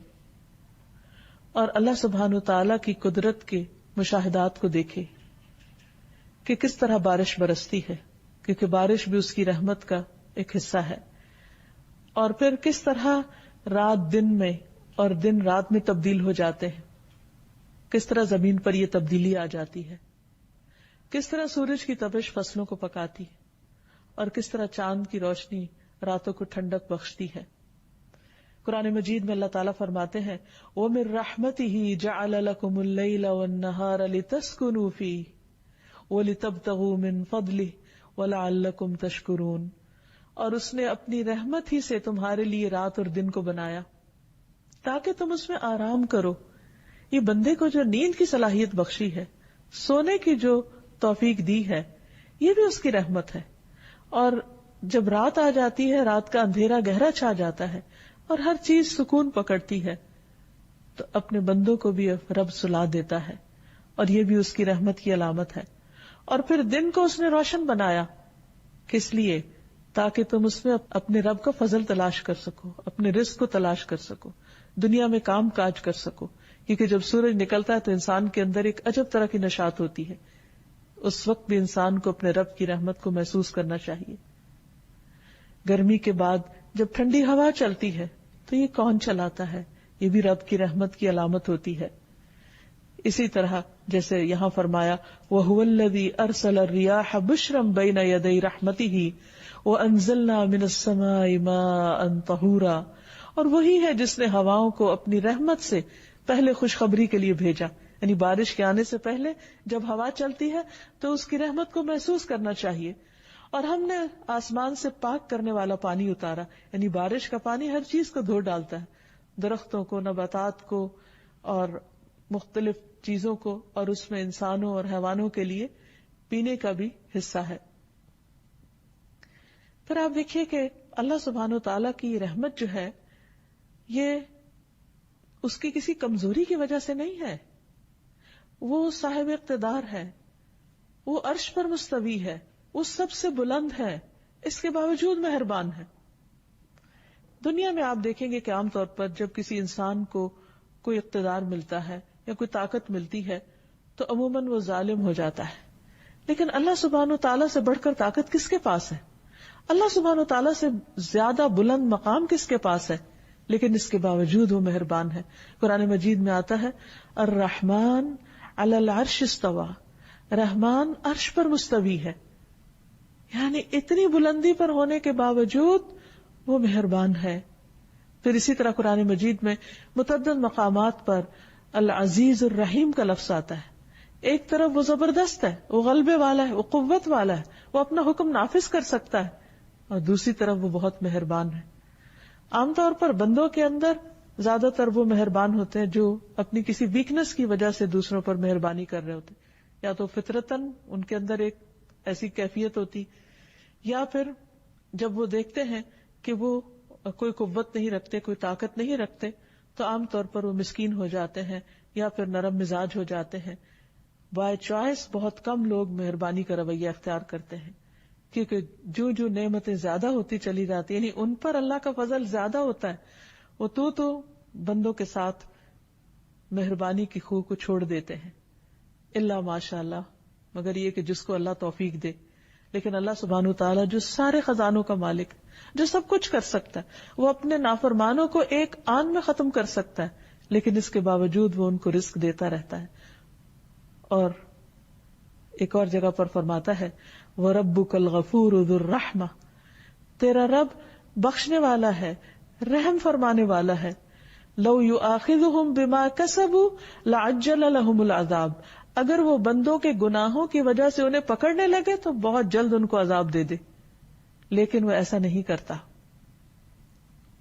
اور اللہ سبحانہ وتعالیٰ کی قدرت کے مشاہدات کو دیکھے کہ کس طرح بارش برستی ہے، کیونکہ بارش بھی اس کی رحمت کا ایک حصہ ہے. اور پھر کس طرح رات دن میں اور دن رات میں تبدیل ہو جاتے ہیں، کس طرح زمین پر یہ تبدیلی آ جاتی ہے، کس طرح سورج کی تپش فصلوں کو پکاتی ہے اور کس طرح چاند کی روشنی راتوں کو ٹھنڈک بخشتی ہے. قرآن مجید میں اللہ تعالیٰ فرماتے ہیں، وَمِن رَحْمَتِهِ جَعَلَ لَكُمُ اللَّيْلَ وَالنَّهَارَ لِتَسْكُنُوا فِيهِ وَلِتَبْتَغُوا مِن فَضْلِهِ وَلَعَلَّكُمْ تَشْكُرُونَ. اور اس نے اپنی رحمت ہی سے تمہارے لیے رات اور دن کو بنایا تاکہ تم اس میں آرام کرو. یہ بندے کو جو نیند کی صلاحیت بخشی ہے، سونے کی جو توفیق دی ہے، یہ بھی اس کی رحمت ہے. اور جب رات آ جاتی ہے، رات کا اندھیرا گہرا چھا جاتا ہے اور ہر چیز سکون پکڑتی ہے، تو اپنے بندوں کو بھی رب سلا دیتا ہے، اور یہ بھی اس کی رحمت کی علامت ہے. اور پھر دن کو اس نے روشن بنایا، کس لیے؟ تاکہ تم اس میں اپنے رب کا فضل تلاش کر سکو، اپنے رزق کو تلاش کر سکو، دنیا میں کام کاج کر سکو. کیونکہ جب سورج نکلتا ہے تو انسان کے اندر ایک عجب طرح کی نشاط ہوتی ہے. اس وقت بھی انسان کو اپنے رب کی رحمت کو محسوس کرنا چاہیے. گرمی کے بعد جب ٹھنڈی ہوا چلتی ہے تو یہ کون چلاتا ہے؟ یہ بھی رب کی رحمت کی علامت ہوتی ہے. اسی طرح جیسے یہاں فرمایا وَهُوَ الَّذِي أَرْسَلَ الرِّيَاحَ بُشْرًا بَيْنَ يَدَيْ رَحْمَتِهِ وَأَنزَلْنَا مِنَ السَّمَاءِ مَاءً طَهُورًا، اور وہی ہے جس نے ہواؤں کو اپنی رحمت سے پہلے خوشخبری کے لیے بھیجا. یعنی بارش کے آنے سے پہلے جب ہوا چلتی ہے تو اس کی رحمت کو محسوس کرنا چاہیے. اور ہم نے آسمان سے پاک کرنے والا پانی اتارا، یعنی بارش کا پانی ہر چیز کو دھو ڈالتا ہے، درختوں کو، نباتات کو اور مختلف چیزوں کو، اور اس میں انسانوں اور حیوانوں کے لیے پینے کا بھی حصہ ہے. پھر آپ دیکھیے کہ اللہ سبحانہ و تعالیٰ کی رحمت جو ہے یہ اس کی کسی کمزوری کی وجہ سے نہیں ہے. وہ صاحب اقتدار ہے، وہ عرش پر مستوی ہے، وہ سب سے بلند ہے، اس کے باوجود مہربان ہے. دنیا میں آپ دیکھیں گے کہ عام طور پر جب کسی انسان کو کوئی اقتدار ملتا ہے یا کوئی طاقت ملتی ہے تو عموماً وہ ظالم ہو جاتا ہے. لیکن اللہ سبحانہ و تعالیٰ سے بڑھ کر طاقت کس کے پاس ہے؟ اللہ سبحانہ و تعالیٰ سے زیادہ بلند مقام کس کے پاس ہے؟ لیکن اس کے باوجود وہ مہربان ہے. قرآن مجید میں آتا ہے الرحمن علی العرش استوى، رحمان عرش پر مستوی ہے، یعنی اتنی بلندی پر ہونے کے باوجود وہ مہربان ہے. پھر اسی طرح قرآن مجید میں متعدد مقامات پر العزیز الرحیم کا لفظ آتا ہے. ایک طرف وہ زبردست ہے، وہ غلبے والا ہے، وہ قوت والا ہے، وہ اپنا حکم نافذ کر سکتا ہے، اور دوسری طرف وہ بہت مہربان ہے. عام طور پر بندوں کے اندر زیادہ تر وہ مہربان ہوتے ہیں جو اپنی کسی ویکنس کی وجہ سے دوسروں پر مہربانی کر رہے ہوتے، یا تو فطرتاً ان کے اندر ایک ایسی کیفیت ہوتی، یا پھر جب وہ دیکھتے ہیں کہ وہ کوئی قوت نہیں رکھتے، کوئی طاقت نہیں رکھتے، تو عام طور پر وہ مسکین ہو جاتے ہیں یا پھر نرم مزاج ہو جاتے ہیں. بائی چوائس بہت کم لوگ مہربانی کا رویہ اختیار کرتے ہیں، کیونکہ جو جو نعمتیں زیادہ ہوتی چلی جاتی، یعنی ان پر اللہ کا فضل زیادہ ہوتا ہے، وہ تو بندوں کے ساتھ مہربانی کی خو کو چھوڑ دیتے ہیں. اللہ ماشاء اللہ، مگر یہ کہ جس کو اللہ توفیق دے. لیکن اللہ سبحانہ وتعالیٰ جو سارے خزانوں کا مالک، جو سب کچھ کر سکتا ہے، وہ اپنے نافرمانوں کو ایک آن میں ختم کر سکتا ہے، لیکن اس کے باوجود وہ ان کو رزق دیتا رہتا ہے. اور ایک اور جگہ پر فرماتا ہے وَرَبُّكَ الْغَفُورُ ذُو الرَّحْمَةِ، تیرا رب بخشنے والا ہے، رحم فرمانے والا ہے. لَوْ يُؤَاخِذُهُمْ بِمَا كَسَبُوا لَعَجَّلَ لَهُمُ الْعَذَابَ، اگر وہ بندوں کے گناہوں کی وجہ سے انہیں پکڑنے لگے تو بہت جلد ان کو عذاب دے دے، لیکن وہ ایسا نہیں کرتا.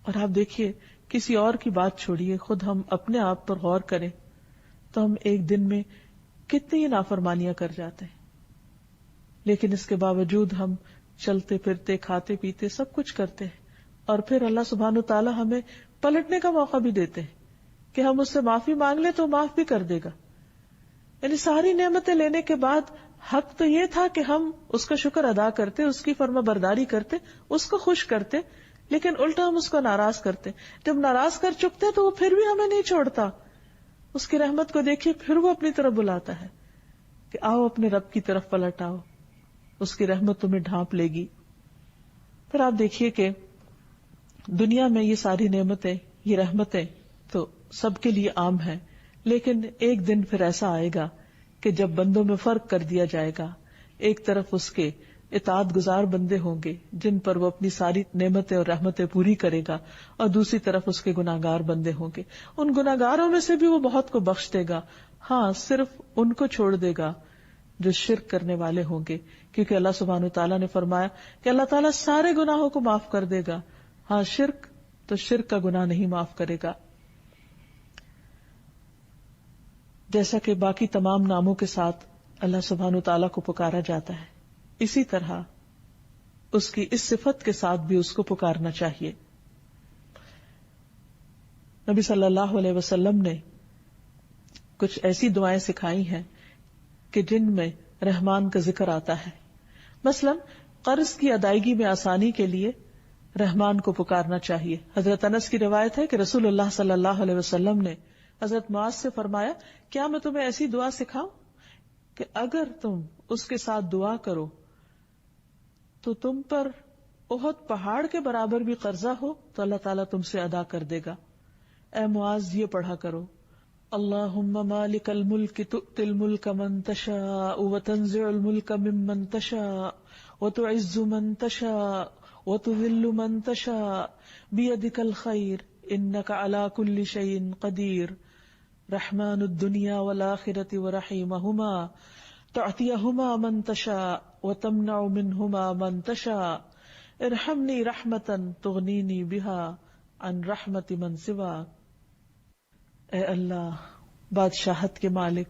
اور آپ دیکھیے، کسی اور کی بات چھوڑیے، خود ہم اپنے آپ پر غور کریں تو ہم ایک دن میں کتنی نافرمانیاں کر جاتے ہیں، لیکن اس کے باوجود ہم چلتے پھرتے کھاتے پیتے سب کچھ کرتے ہیں، اور پھر اللہ سبحانہ تعالیٰ ہمیں پلٹنے کا موقع بھی دیتے ہیں کہ ہم اس سے معافی مانگ لیں تو معاف بھی کر دے گا. یعنی ساری نعمتیں لینے کے بعد حق تو یہ تھا کہ ہم اس کا شکر ادا کرتے، اس کی فرما برداری کرتے، اس کو خوش کرتے، لیکن الٹا ہم اس کو ناراض کرتے. جب ناراض کر چکتے تو وہ پھر بھی ہمیں نہیں چھوڑتا. اس کی رحمت کو دیکھیے، پھر وہ اپنی طرف بلاتا ہے کہ آؤ اپنے رب کی طرف پلٹ آؤ، اس کی رحمت تمہیں ڈھانپ لے گی. پھر آپ دیکھیے کہ دنیا میں یہ ساری نعمتیں، یہ رحمتیں تو سب کے لیے عام ہیں، لیکن ایک دن پھر ایسا آئے گا کہ جب بندوں میں فرق کر دیا جائے گا. ایک طرف اس کے اطاعت گزار بندے ہوں گے جن پر وہ اپنی ساری نعمتیں اور رحمتیں پوری کرے گا، اور دوسری طرف اس کے گناہگار بندے ہوں گے. ان گناہگاروں میں سے بھی وہ بہت کو بخش دے گا، ہاں صرف ان کو چھوڑ دے گا جو شرک کرنے والے ہوں گے، کیونکہ اللہ سبحانہ تعالیٰ نے فرمایا کہ اللہ تعالیٰ سارے گناہوں کو معاف کر دے گا، ہاں شرک تو شرک کا گناہ نہیں معاف کرے گا. جیسا کہ باقی تمام ناموں کے ساتھ اللہ سبحانہ تعالیٰ کو پکارا جاتا ہے، اسی طرح اس کی اس صفت کے ساتھ بھی اس کو پکارنا چاہیے. نبی صلی اللہ علیہ وسلم نے کچھ ایسی دعائیں سکھائی ہیں کہ جن میں رحمان کا ذکر آتا ہے. مثلا قرض کی ادائیگی میں آسانی کے لیے رحمان کو پکارنا چاہیے. حضرت انس کی روایت ہے کہ رسول اللہ صلی اللہ علیہ وسلم نے حضرت معاذ سے فرمایا، کیا میں تمہیں ایسی دعا سکھاؤں کہ اگر تم اس کے ساتھ دعا کرو تو تم پر احد پہاڑ کے برابر بھی قرضہ ہو تو اللہ تعالیٰ تم سے ادا کر دے گا. اے معاذ یہ پڑھا کرو، اللہم مالک الملک تؤتی الملک من تشاء وتنزع الملک ممن تشاء وتعز من تشاء وتذل من تشاء بیدک الخیر انک علی کل شیء قدیر رحمن الدنیا والآخرة ورحیمہما تعطیہما من تشاء وتمنع منہما من تشاء ارحمنی رحمتا تغنینی بہا عن رحمت من سواک. اے اللہ بادشاہت کے مالک،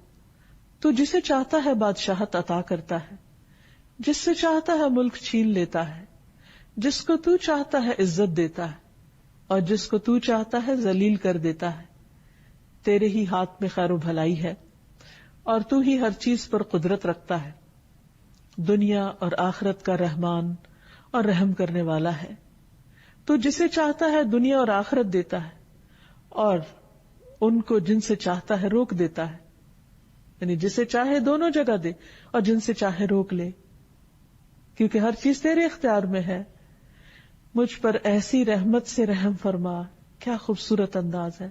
تو جسے چاہتا ہے بادشاہت عطا کرتا ہے، جس سے چاہتا ہے ملک چھین لیتا ہے، جس کو تو چاہتا ہے عزت دیتا ہے اور جس کو تو چاہتا ہے ذلیل کر دیتا ہے. تیرے ہی ہاتھ میں خیر و بھلائی ہے اور تو ہی ہر چیز پر قدرت رکھتا ہے. دنیا اور آخرت کا رحمان اور رحم کرنے والا ہے. تو جسے چاہتا ہے دنیا اور آخرت دیتا ہے اور ان کو جن سے چاہتا ہے روک دیتا ہے. یعنی جسے چاہے دونوں جگہ دے اور جن سے چاہے روک لے، کیونکہ ہر چیز تیرے اختیار میں ہے. مجھ پر ایسی رحمت سے رحم فرما. کیا خوبصورت انداز ہے.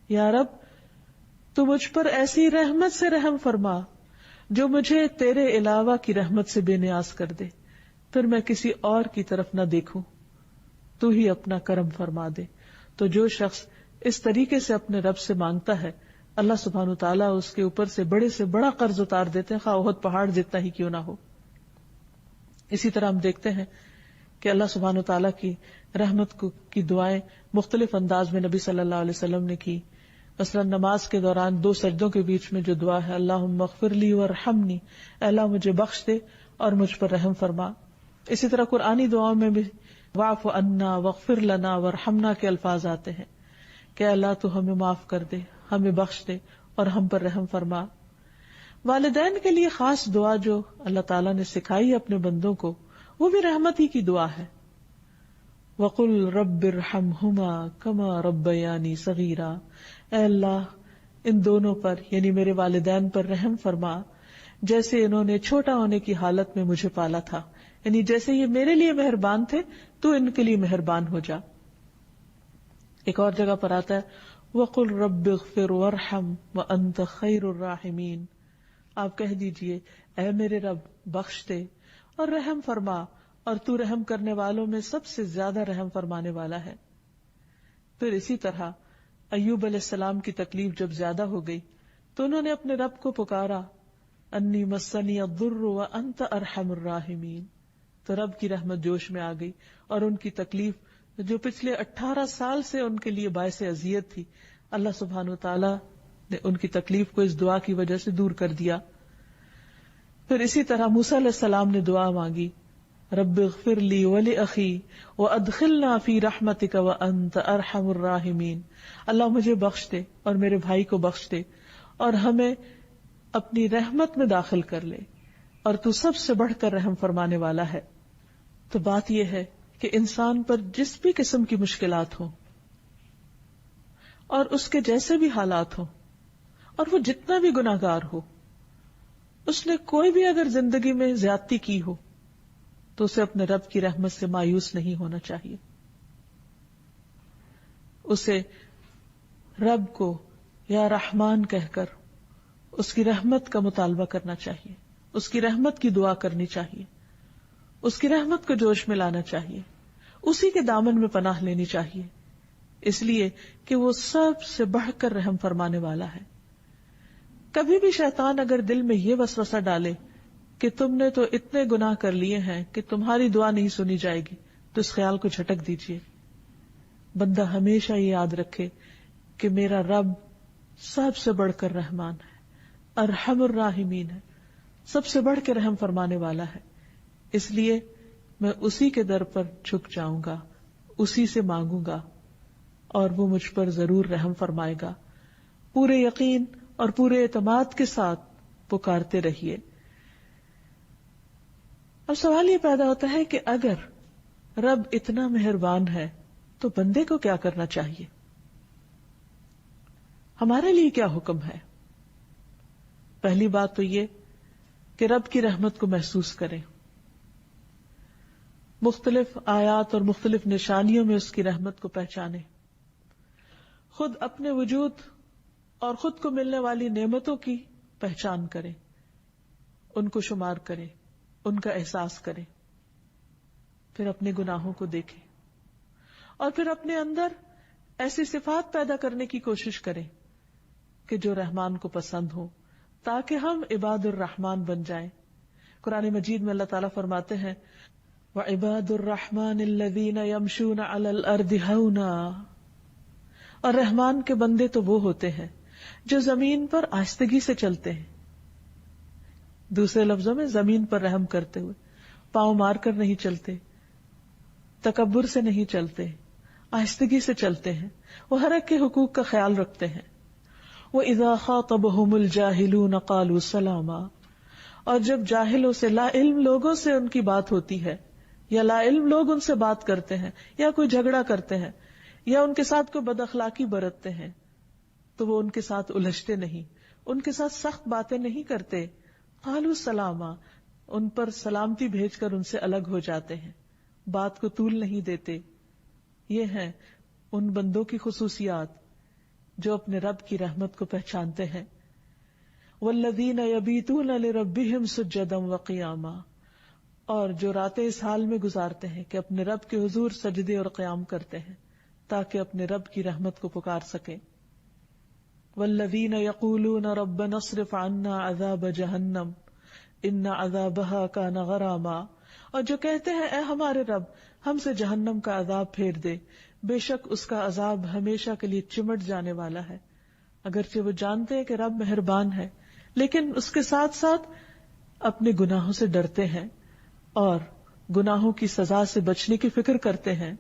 یا رب تو مجھ پر ایسی رحمت سے رحم فرما جو مجھے تیرے علاوہ کی رحمت سے بے نیاز کر دے، پھر میں کسی اور کی طرف نہ دیکھوں، تو ہی اپنا کرم فرما دے. تو جو شخص اس طریقے سے اپنے رب سے مانگتا ہے، اللہ سبحانہ تعالیٰ اس کے اوپر سے بڑا قرض اتار دیتے ہیں، خواہ احد پہاڑ جتنا ہی کیوں نہ ہو. اسی طرح ہم دیکھتے ہیں کہ اللہ سبحانہ تعالیٰ کی رحمت کی دعائیں مختلف انداز میں نبی صلی اللہ علیہ وسلم نے کی. مثلا نماز کے دوران 2 سجدوں کے بیچ میں جو دعا ہے، اللہم اغفر لی وارحمنی، اے اللہ مجھے بخش دے اور مجھ پر رحم فرما. اسی طرح قرآنی دعاؤں میں بھی واعف عنا واغفر لنا وارحمنا کے الفاظ آتے ہیں کہ اللہ تو ہمیں معاف کر دے، ہمیں بخش دے اور ہم پر رحم فرما. والدین کے لیے خاص دعا جو اللہ تعالیٰ نے سکھائی اپنے بندوں کو، وہ بھی رحمت ہی کی دعا ہے. وَقُلْ رَبِّ ارْحَمْهُمَا كَمَا رَبَّيَانِي صَغِيرًا، اے اللہ ان دونوں پر یعنی میرے والدین پر رحم فرما جیسے انہوں نے چھوٹا ہونے کی حالت میں مجھے پالا تھا. یعنی جیسے یہ میرے لیے مہربان تھے تو ان کے لیے مہربان ہو جا. ایک اور جگہ پر آتا ہے وَقُلْ رَبِّ اغْفِرْ وَارْحَمْ وَأَنْتَ خَيْرُ الرَّاحِمِينَ، آپ کہہ دیجئے اے میرے رب بخش دے اور رحم فرما اور تو رحم کرنے والوں میں سب سے زیادہ رحم فرمانے والا ہے. پھر اسی طرح ایوب علیہ السلام کی تکلیف جب زیادہ ہو گئی تو انہوں نے اپنے رب کو پکارا، انی مسنی الضر وانت ارحم الراحمین. تو رب کی رحمت جوش میں آ گئی اور ان کی تکلیف جو پچھلے 18 سال سے ان کے لیے باعث اذیت تھی، اللہ سبحانہ وتعالی نے ان کی تکلیف کو اس دعا کی وجہ سے دور کر دیا. پھر اسی طرح موسیٰ علیہ السلام نے دعا مانگی، رب اغفر لی ولأخی وادخلنا فی رحمتک وانت ارحم الراحمین، اللہ مجھے بخش دے اور میرے بھائی کو بخش دے اور ہمیں اپنی رحمت میں داخل کر لے اور تو سب سے بڑھ کر رحم فرمانے والا ہے. تو بات یہ ہے کہ انسان پر جس بھی قسم کی مشکلات ہوں اور اس کے جیسے بھی حالات ہوں اور وہ جتنا بھی گناہگار ہو، اس نے کوئی بھی اگر زندگی میں زیادتی کی ہو تو اسے اپنے رب کی رحمت سے مایوس نہیں ہونا چاہیے. اسے رب کو یا رحمان کہہ کر اس کی رحمت کا مطالبہ کرنا چاہیے، اس کی رحمت کی دعا کرنی چاہیے، اس کی رحمت کو جوش میں لانا چاہیے، اسی کے دامن میں پناہ لینی چاہیے، اس لیے کہ وہ سب سے بڑھ کر رحم فرمانے والا ہے. کبھی بھی شیطان اگر دل میں یہ وسوسہ ڈالے کہ تم نے تو اتنے گناہ کر لیے ہیں کہ تمہاری دعا نہیں سنی جائے گی، تو اس خیال کو جھٹک دیجیے. بندہ ہمیشہ یہ یاد رکھے کہ میرا رب سب سے بڑھ کر رحمان ہے، ارحم الراحمین ہے، سب سے بڑھ کے رحم فرمانے والا ہے. اس لیے میں اسی کے در پر جھک جاؤں گا، اسی سے مانگوں گا. اور وہ مجھ پر ضرور رحم فرمائے گا. پورے یقین اور پورے اعتماد کے ساتھ پکارتے رہیے. اب سوال یہ پیدا ہوتا ہے کہ اگر رب اتنا مہربان ہے تو بندے کو کیا کرنا چاہیے؟ ہمارے لیے کیا حکم ہے؟ پہلی بات تو یہ کہ رب کی رحمت کو محسوس کریں. مختلف آیات اور مختلف نشانیوں میں اس کی رحمت کو پہچانیں. خود اپنے وجود اور خود کو ملنے والی نعمتوں کی پہچان کریں، ان کو شمار کریں، ان کا احساس کریں. پھر اپنے گناہوں کو دیکھیں اور پھر اپنے اندر ایسی صفات پیدا کرنے کی کوشش کریں کہ جو رحمان کو پسند ہو، تاکہ ہم عباد الرحمان بن جائیں. قرآن مجید میں اللہ تعالیٰ فرماتے ہیں وَعِبَادُ الرَّحْمَنِ الَّذِينَ يَمْشُونَ عَلَى الْأَرْضِ هَوْنًا، اور رحمان کے بندے تو وہ ہوتے ہیں جو زمین پر آہستگی سے چلتے ہیں. دوسرے لفظوں میں زمین پر رحم کرتے ہوئے، پاؤں مار کر نہیں چلتے، تکبر سے نہیں چلتے، آہستگی سے چلتے ہیں. وہ ہر ایک کے حقوق کا خیال رکھتے ہیں. وَإِذَا خَاطَبَهُمُ الْجَاهِلُونَ قَالُوا سَلَامًا، اور جب جاہلوں سے، لا علم لوگوں سے ان کی بات ہوتی ہے، یا لا علم لوگ ان سے بات کرتے ہیں، یا کوئی جھگڑا کرتے ہیں، یا ان کے ساتھ کوئی بد اخلاقی برتتے ہیں، تو وہ ان کے ساتھ الجھتے نہیں، ان کے ساتھ سخت باتیں نہیں کرتے. قالوا سلاما، ان پر سلامتی بھیج کر ان سے الگ ہو جاتے ہیں، بات کو طول نہیں دیتے. یہ ہیں ان بندوں کی خصوصیات جو اپنے رب کی رحمت کو پہچانتے ہیں. والذین یبیتون لربہم سجدا وقیاما، اور جو راتیں اس حال میں گزارتے ہیں کہ اپنے رب کے حضور سجدے اور قیام کرتے ہیں تاکہ اپنے رب کی رحمت کو پکار سکیں. والذین یقولون ربنا اصرف عنا عذاب جہنم ان عذابها کان غراما، اور جو کہتے ہیں اے ہمارے رب ہم سے جہنم کا عذاب پھیر دے، بے شک اس کا عذاب ہمیشہ کے لیے چمٹ جانے والا ہے. اگرچہ وہ جانتے ہیں کہ رب مہربان ہے، لیکن اس کے ساتھ ساتھ اپنے گناہوں سے ڈرتے ہیں اور گناہوں کی سزا سے بچنے کی فکر کرتے ہیں.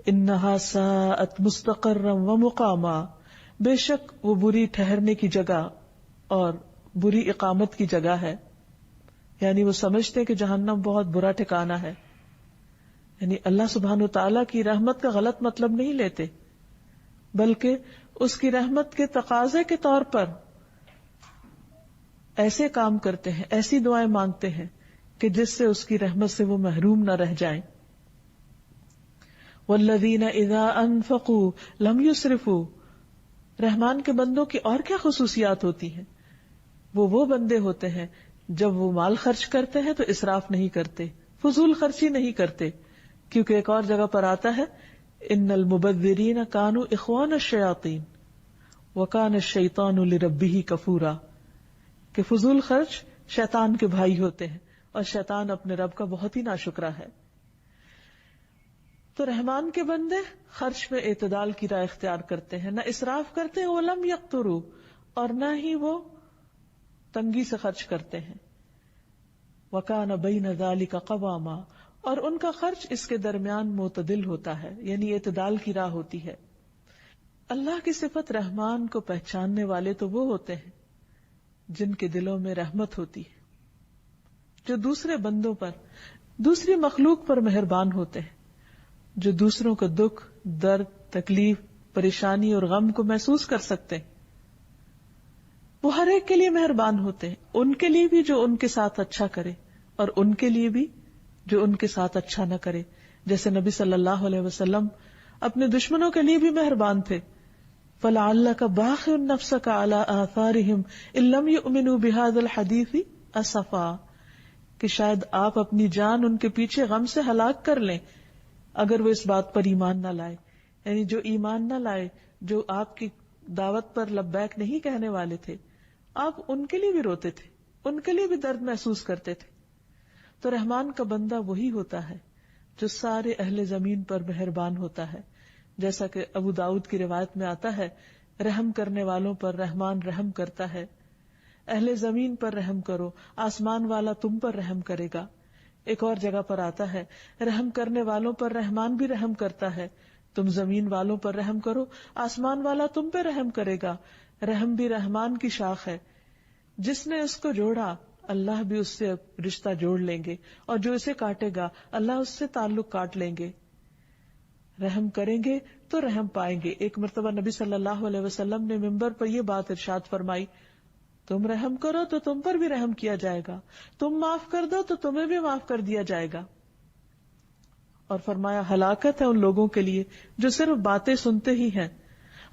انہا ساءت مستقرا ومقاما، بے شک وہ بری ٹھہرنے کی جگہ اور بری اقامت کی جگہ ہے. یعنی وہ سمجھتے ہیں کہ جہنم بہت برا ٹھکانہ ہے. یعنی اللہ سبحانہ وتعالیٰ کی رحمت کا غلط مطلب نہیں لیتے، بلکہ اس کی رحمت کے تقاضے کے طور پر ایسے کام کرتے ہیں، ایسی دعائیں مانگتے ہیں کہ جس سے اس کی رحمت سے وہ محروم نہ رہ جائیں. والذین اذا انفقوا لم یسرفوا، رحمان کے بندوں کی اور کیا خصوصیات ہوتی ہیں؟ وہ بندے ہوتے ہیں جب وہ مال خرچ کرتے ہیں تو اسراف نہیں کرتے، فضول خرچی نہیں کرتے. کیونکہ ایک اور جگہ پر آتا ہے ان المبذرین کانوا اخوان الشیاطین وکان الشیطان لربہ کفورا، کہ فضول خرچ شیطان کے بھائی ہوتے ہیں اور شیطان اپنے رب کا بہت ہی ناشکرا ہے. تو رحمان کے بندے خرچ میں اعتدال کی راہ اختیار کرتے ہیں، نہ اسراف کرتے ہیں، ولم یقتروا، اور نہ ہی وہ تنگی سے خرچ کرتے ہیں. وَكَانَ بَيْنَ ذَلِكَ قَوَامًا، اور ان کا خرچ اس کے درمیان معتدل ہوتا ہے، یعنی اعتدال کی راہ ہوتی ہے. اللہ کی صفت رحمان کو پہچاننے والے تو وہ ہوتے ہیں جن کے دلوں میں رحمت ہوتی ہے، جو دوسرے بندوں پر، دوسری مخلوق پر مہربان ہوتے ہیں، جو دوسروں کا دکھ، درد، تکلیف، پریشانی اور غم کو محسوس کر سکتے ہیں. وہ ہر ایک کے لیے مہربان ہوتے ہیں، ان کے لیے بھی جو ان کے ساتھ اچھا کرے اور ان کے لیے بھی جو ان کے ساتھ اچھا نہ کرے. جیسے نبی صلی اللہ علیہ وسلم اپنے دشمنوں کے لیے بھی مہربان تھے. فَلَعَلَّكَ بَاخِعٌ نَفْسَكَ عَلَىٰ آثَارِهِمْ إِن لَّمْ يُؤْمِنُوا بِهَٰذَا الْحَدِيثِ أَسَفًا، کہ شاید آپ اپنی جان ان کے پیچھے غم سے ہلاک کر لیں اگر وہ اس بات پر ایمان نہ لائے. یعنی جو ایمان نہ لائے، جو آپ کی دعوت پر لبیک نہیں کہنے والے تھے، آپ ان کے لیے بھی روتے تھے، ان کے لیے بھی درد محسوس کرتے تھے. تو رحمان کا بندہ وہی ہوتا ہے جو سارے اہل زمین پر مہربان ہوتا ہے. جیسا کہ ابو داؤد کی روایت میں آتا ہے، رحم کرنے والوں پر رحمان رحم کرتا ہے. اہل زمین پر رحم کرو، آسمان والا تم پر رحم کرے گا. ایک اور جگہ پر آتا ہے، رحم کرنے والوں پر رحمان بھی رحم کرتا ہے، تم زمین والوں پر رحم کرو، آسمان والا تم پہ رحم کرے گا۔ رحم بھی رحمان کی شاخ ہے، جس نے اس کو جوڑا اللہ بھی اس سے رشتہ جوڑ لیں گے، اور جو اسے کاٹے گا اللہ اس سے تعلق کاٹ لیں گے۔ رحم کریں گے تو رحم پائیں گے۔ ایک مرتبہ نبی صلی اللہ علیہ وسلم نے منبر پر یہ بات ارشاد فرمائی، تم رحم کرو تو تم پر بھی رحم کیا جائے گا، تم معاف کر دو تو تمہیں بھی معاف کر دیا جائے گا۔ اور فرمایا ہلاکت ہے ان لوگوں کے لیے جو صرف باتیں سنتے ہی ہیں،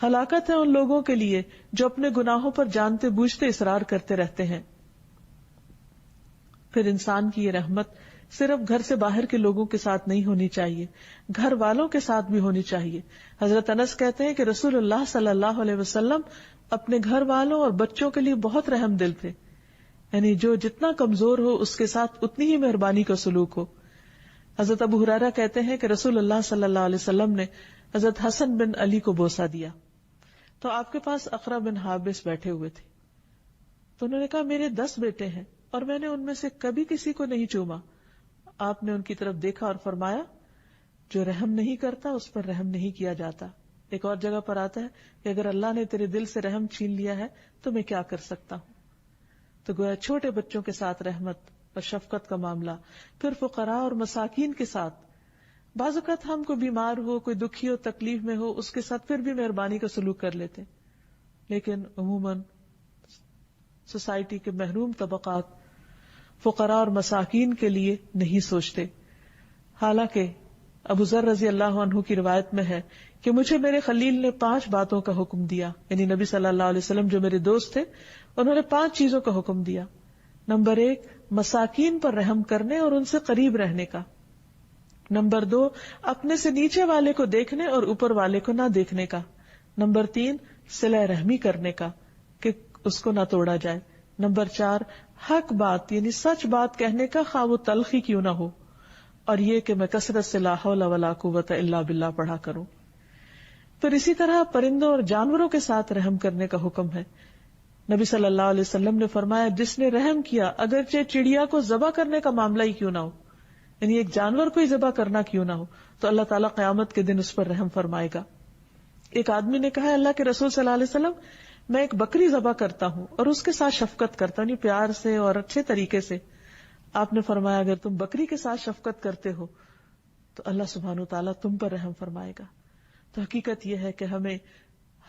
ہلاکت ہے ان لوگوں کے لیے جو اپنے گناہوں پر جانتے بوجھتے اصرار کرتے رہتے ہیں۔ پھر انسان کی یہ رحمت صرف گھر سے باہر کے لوگوں کے ساتھ نہیں ہونی چاہیے، گھر والوں کے ساتھ بھی ہونی چاہیے۔ حضرت انس کہتے ہیں کہ رسول اللہ صلی اللہ علیہ وسلم اپنے گھر والوں اور بچوں کے لیے بہت رحم دل تھے، یعنی جو جتنا کمزور ہو اس کے ساتھ اتنی ہی مہربانی کا سلوک ہو۔ حضرت ابو ہریرہ کہتے ہیں کہ رسول اللہ صلی اللہ علیہ وسلم نے حضرت حسن بن علی کو بوسہ دیا تو آپ کے پاس اقرا بن حابس بیٹھے ہوئے تھے، تو انہوں نے کہا میرے 10 بیٹے ہیں اور میں نے ان میں سے کبھی کسی کو نہیں چوما۔ آپ نے ان کی طرف دیکھا اور فرمایا جو رحم نہیں کرتا اس پر رحم نہیں کیا جاتا۔ ایک اور جگہ پر آتا ہے کہ اگر اللہ نے تیرے دل سے رحم چھین لیا ہے تو میں کیا کر سکتا ہوں۔ تو گویا چھوٹے بچوں کے ساتھ رحمت اور شفقت کا معاملہ، پھر فقراء اور مساکین کے ساتھ۔ بعض اوقات ہم کوئی بیمار ہو، کوئی دکھی ہو، تکلیف میں ہو، اس کے ساتھ پھر بھی مہربانی کا سلوک کر لیتے، لیکن عموماً سوسائٹی کے محروم طبقات فقراء اور مساکین کے لیے نہیں سوچتے۔ حالانکہ ابو ذر رضی اللہ عنہ کی روایت میں ہے کہ مجھے میرے خلیل نے 5 باتوں کا حکم دیا، یعنی نبی صلی اللہ علیہ وسلم جو میرے دوست تھے انہوں نے 5 چیزوں کا حکم دیا۔ نمبر 1 مساکین پر رحم کرنے اور ان سے قریب رہنے کا۔ نمبر 2 اپنے سے نیچے والے کو دیکھنے اور اوپر والے کو نہ دیکھنے کا۔ نمبر 3 صلہ رحمی کرنے کا کہ اس کو نہ توڑا جائے۔ نمبر 4 حق بات یعنی سچ بات کہنے کا خواہ وہ تلخی کیوں نہ ہو، اور یہ کہ میں کثرت سے لا حول ولا قوت الا باللہ پڑھا کروں۔ پھر اسی طرح پرندوں اور جانوروں کے ساتھ رحم کرنے کا حکم ہے۔ نبی صلی اللہ علیہ وسلم نے فرمایا جس نے رحم کیا اگرچہ چڑیا کو ذبح کرنے کا معاملہ ہی کیوں نہ ہو، یعنی ایک جانور کو ہی ذبح کرنا کیوں نہ ہو، تو اللہ تعالیٰ قیامت کے دن اس پر رحم فرمائے گا۔ ایک آدمی نے کہا اللہ کے رسول صلی اللہ علیہ وسلم میں ایک بکری ذبح کرتا ہوں اور اس کے ساتھ شفقت کرتا ہوں، یعنی پیار سے اور اچھے طریقے سے۔ آپ نے فرمایا اگر تم بکری کے ساتھ شفقت کرتے ہو تو اللہ سبحانہ وتعالیٰ تم پر رحم فرمائے گا۔ تو حقیقت یہ ہے کہ ہمیں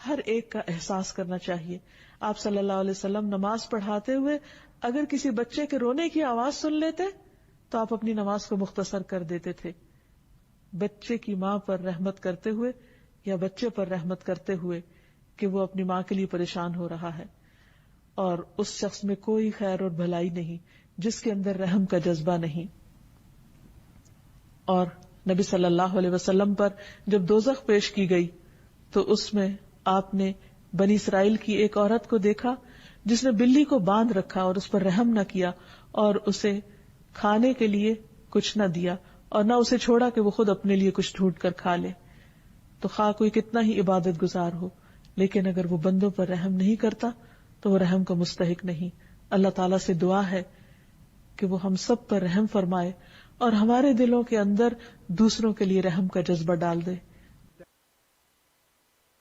ہر ایک کا احساس کرنا چاہیے۔ آپ صلی اللہ علیہ وسلم نماز پڑھاتے ہوئے اگر کسی بچے کے رونے کی آواز سن لیتے تو آپ اپنی نماز کو مختصر کر دیتے تھے۔ بچے کی ماں پر رحمت کرتے ہوئے یا بچے پر رحمت کرتے ہوئے کہ وہ اپنی ماں کے لیے پریشان ہو رہا ہے، اور اس شخص میں کوئی خیر اور بھلائی نہیں جس کے اندر رحم کا جذبہ نہیں۔ اور نبی صلی اللہ علیہ وسلم پر جب دوزخ پیش کی گئی تو اس میں آپ نے بنی اسرائیل کی ایک عورت کو دیکھا جس نے بلی کو باندھ رکھا اور اس پر رحم نہ کیا اور اسے کھانے کے لیے کچھ نہ دیا اور نہ اسے چھوڑا کہ وہ خود اپنے لیے کچھ ڈھونڈ کر کھا لے۔ تو خواہ کوئی کتنا ہی عبادت گزار ہو، لیکن اگر وہ بندوں پر رحم نہیں کرتا تو وہ رحم کا مستحق نہیں۔ اللہ تعالیٰ سے دعا ہے کہ وہ ہم سب پر رحم فرمائے اور ہمارے دلوں کے اندر دوسروں کے لیے رحم کا جذبہ ڈال دے۔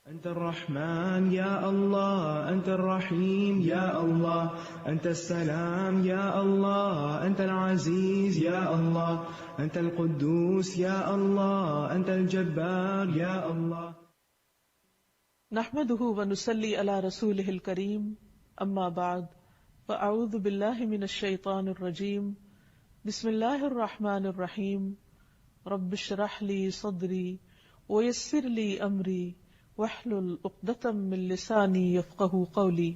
أنت الرحمن يا الله، أنت الرحيم يا الله، أنت السلام يا الله، أنت العزيز يا الله، أنت القدوس يا الله، أنت الجبار يا الله۔ نحمده ونصلي على رسوله الكريم، أما بعد، فأعوذ بالله من الشيطان الرجيم، بسم الله الرحمن الرحيم، رب اشرح لي صدري ويسر لي أمري وَاحْلُلْ عُقْدَةً مِّن لِّسَانِي يَفْقَهُوا قَوْلِي۔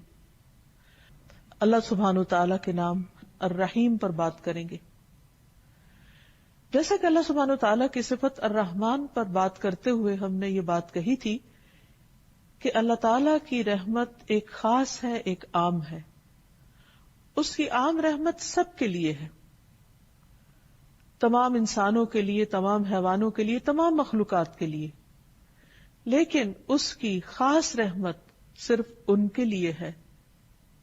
اللہ سبحانہ وتعالیٰ کے نام الرحیم پر بات کریں گے۔ جیسا کہ اللہ سبحانہ وتعالیٰ کی صفت الرحمن پر بات کرتے ہوئے ہم نے یہ بات کہی تھی کہ اللہ تعالیٰ کی رحمت ایک خاص ہے، ایک عام ہے۔ اس کی عام رحمت سب کے لیے ہے، تمام انسانوں کے لیے، تمام حیوانوں کے لیے، تمام مخلوقات کے لیے، لیکن اس کی خاص رحمت صرف ان کے لیے ہے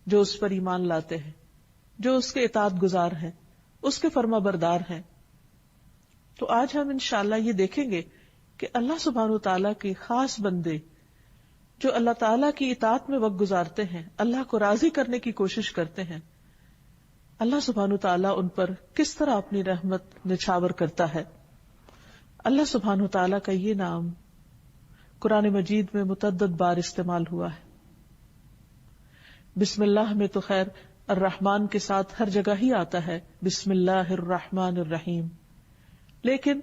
جو اس پر ایمان لاتے ہیں، جو اس کے اطاعت گزار ہیں، اس کے فرما بردار ہیں۔ تو آج ہم انشاءاللہ یہ دیکھیں گے کہ اللہ سبحانہ تعالیٰ کے خاص بندے جو اللہ تعالیٰ کی اطاعت میں وقت گزارتے ہیں، اللہ کو راضی کرنے کی کوشش کرتے ہیں، اللہ سبحانہ تعالیٰ ان پر کس طرح اپنی رحمت نچھاور کرتا ہے۔ اللہ سبحانہ تعالیٰ کا یہ نام قرآن مجید میں متعدد بار استعمال ہوا ہے۔ بسم اللہ میں تو خیر الرحمن کے ساتھ ہر جگہ ہی آتا ہے، بسم اللہ الرحمن الرحیم، لیکن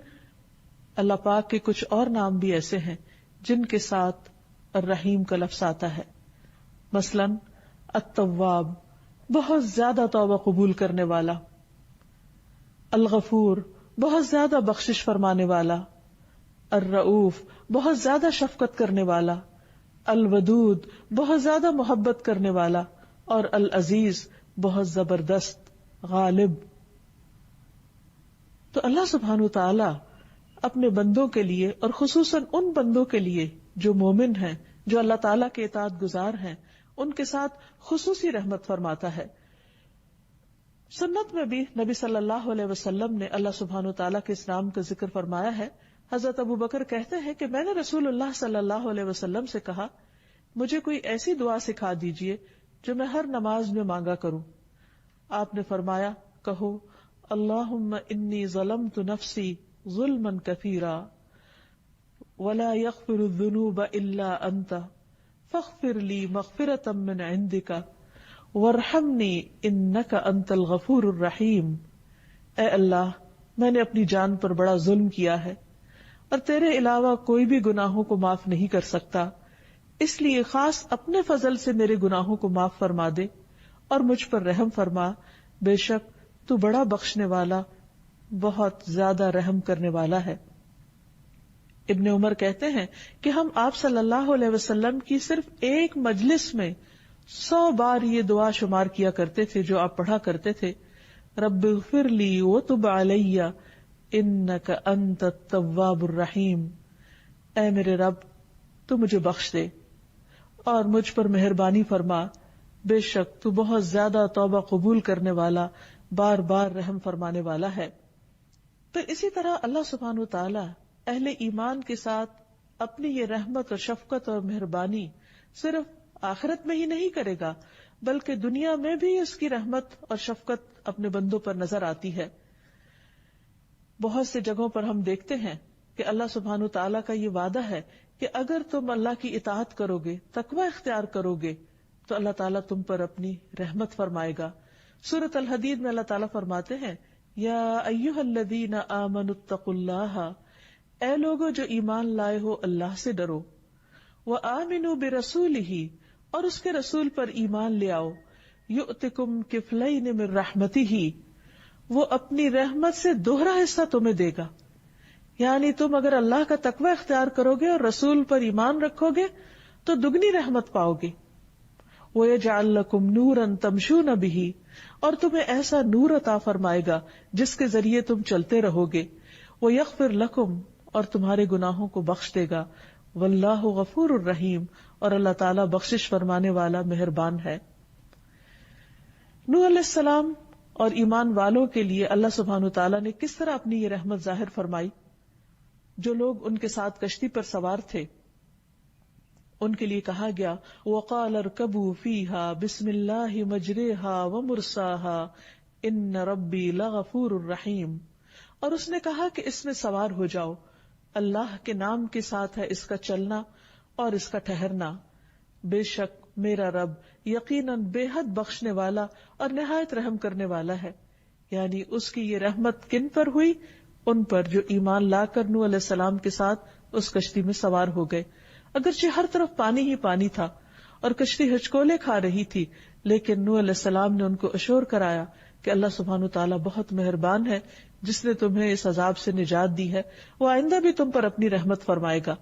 اللہ پاک کے کچھ اور نام بھی ایسے ہیں جن کے ساتھ الرحیم کا لفظ آتا ہے۔ مثلا التواب، بہت زیادہ توبہ قبول کرنے والا، الغفور، بہت زیادہ بخشش فرمانے والا، الرؤوف، بہت زیادہ شفقت کرنے والا، الودود، بہت زیادہ محبت کرنے والا، اور العزیز، بہت زبردست، غالب۔ تو اللہ سبحانہ تعالی اپنے بندوں کے لیے، اور خصوصاً ان بندوں کے لیے جو مومن ہیں، جو اللہ تعالیٰ کے اطاعت گزار ہیں، ان کے ساتھ خصوصی رحمت فرماتا ہے۔ سنت میں بھی نبی صلی اللہ علیہ وسلم نے اللہ سبحانہ تعالیٰ کے اس نام کا ذکر فرمایا ہے۔ حضرت ابو بکر کہتے ہیں کہ میں نے رسول اللہ صلی اللہ علیہ وسلم سے کہا، مجھے کوئی ایسی دعا سکھا دیجئے جو میں ہر نماز میں مانگا کروں۔ آپ نے فرمایا، کہو اللہم انی ظلمت نفسی ظلما کثیرا ولا یغفر الذنوب الا انت فاغفر لی مغفرۃ من عندک وارحمنی انک انت الغفور الرحیم۔ اے اللہ، میں نے اپنی جان پر بڑا ظلم کیا ہے، اور تیرے علاوہ کوئی بھی گناہوں کو معاف نہیں کر سکتا، اس لیے خاص اپنے فضل سے میرے گناہوں کو معاف فرما دے اور مجھ پر رحم فرما، بے شک تو بڑا بخشنے والا، بہت زیادہ رحم کرنے والا ہے۔ ابن عمر کہتے ہیں کہ ہم آپ صلی اللہ علیہ وسلم کی صرف ایک مجلس میں 100 بار یہ دعا شمار کیا کرتے تھے جو آپ پڑھا کرتے تھے، رب اغفر لی وتب علی انک انت التواب الرحیم۔ اے میرے رب، تو مجھے بخش دے اور مجھ پر مہربانی فرما، بے شک تو بہت زیادہ توبہ قبول کرنے والا، بار بار رحم فرمانے والا ہے۔ تو اسی طرح اللہ سبحانہ تعالی اہل ایمان کے ساتھ اپنی یہ رحمت اور شفقت اور مہربانی صرف آخرت میں ہی نہیں کرے گا، بلکہ دنیا میں بھی اس کی رحمت اور شفقت اپنے بندوں پر نظر آتی ہے۔ بہت سے جگہوں پر ہم دیکھتے ہیں کہ اللہ سبحانہ تعالیٰ کا یہ وعدہ ہے کہ اگر تم اللہ کی اطاعت کرو گے، تقوی اختیار کرو گے، تو اللہ تعالیٰ تم پر اپنی رحمت فرمائے گا۔ سورۃ الحدید میں اللہ تعالیٰ فرماتے ہیں، یا ایھا الذین آمنوا اتقوا اللہ، اے لوگو جو ایمان لائے ہو اللہ سے ڈرو، وآمنوا برسولہ، اور اس کے رسول پر ایمان لے آؤ، یؤتکم کفلین من رحمتہ، وہ اپنی رحمت سے دوہرا حصہ تمہیں دے گا۔ یعنی تم اگر اللہ کا تقوی اختیار کرو گے اور رسول پر ایمان رکھو گے تو دگنی رحمت پاؤ گے۔ وَيَجْعَلْ لَكُمْ نُورًا تَمْشُونَ بِهِ، اور تمہیں ایسا نور عطا فرمائے گا جس کے ذریعے تم چلتے رہو گے۔ وَيَغْفِرْ لَكُمْ، اور تمہارے گناہوں کو بخش دے گا۔ وَاللَّهُ غَفُورٌ رَحِيمٌ، اور اللہ تعالیٰ بخشش فرمانے والا، مہربان ہے۔ نوح علیہ السلام اور ایمان والوں کے لیے اللہ سبحانہ تعالیٰ نے کس طرح اپنی یہ رحمت ظاہر فرمائی؟ جو لوگ ان کے ساتھ کشتی پر سوار تھے ان کے لیے کہا گیا، وَقَالَ ارْكَبُوا فِيهَا بِسْمِ اللَّهِ مَجْرَاهَا وَمُرْسَاهَا إِنَّ رَبِّي لَغَفُورٌ رَحِيمٌ، اور اس نے کہا کہ اس میں سوار ہو جاؤ، اللہ کے نام کے ساتھ ہے اس کا چلنا اور اس کا ٹھہرنا، بے شک میرا رب یقیناً بے حد بخشنے والا اور نہایت رحم کرنے والا ہے۔ یعنی اس کی یہ رحمت کن پر ہوئی؟ ان پر جو ایمان لا کر نوح علیہ السلام کے ساتھ اس کشتی میں سوار ہو گئے۔ اگرچہ ہر طرف پانی ہی پانی تھا اور کشتی ہچکولے کھا رہی تھی، لیکن نوح علیہ السلام نے ان کو اشور کرایا کہ اللہ سبحانہ تعالیٰ بہت مہربان ہے، جس نے تمہیں اس عذاب سے نجات دی ہے، وہ آئندہ بھی تم پر اپنی رحمت فرمائے گا۔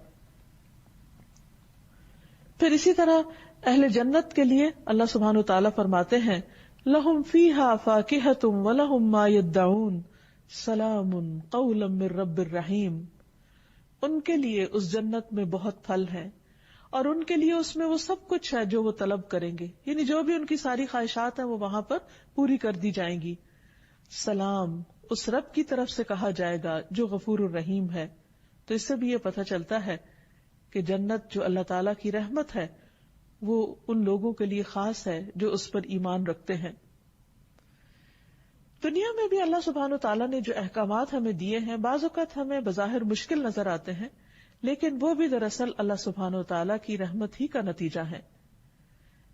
پھر اسی طرح اہل جنت کے لیے اللہ سبحانہ تعالیٰ فرماتے ہیں، لہم فیہا فاکہۃ ولہم ما یدعون سلام قولا من رب الرحیم، ان کے لیے اس جنت میں بہت پھل ہیں اور ان کے لیے اس میں وہ سب کچھ ہے جو وہ طلب کریں گے، یعنی جو بھی ان کی ساری خواہشات ہیں وہ وہاں پر پوری کر دی جائیں گی۔ سلام اس رب کی طرف سے کہا جائے گا جو غفور الرحیم ہے، تو اس سے بھی یہ پتہ چلتا ہے کہ جنت جو اللہ تعالیٰ کی رحمت ہے وہ ان لوگوں کے لیے خاص ہے جو اس پر ایمان رکھتے ہیں. دنیا میں بھی اللہ سبحانہ و تعالیٰ نے جو احکامات ہمیں دیے ہیں بعض اوقات ہمیں بظاہر مشکل نظر آتے ہیں، لیکن وہ بھی دراصل اللہ سبحانہ و تعالیٰ کی رحمت ہی کا نتیجہ ہے.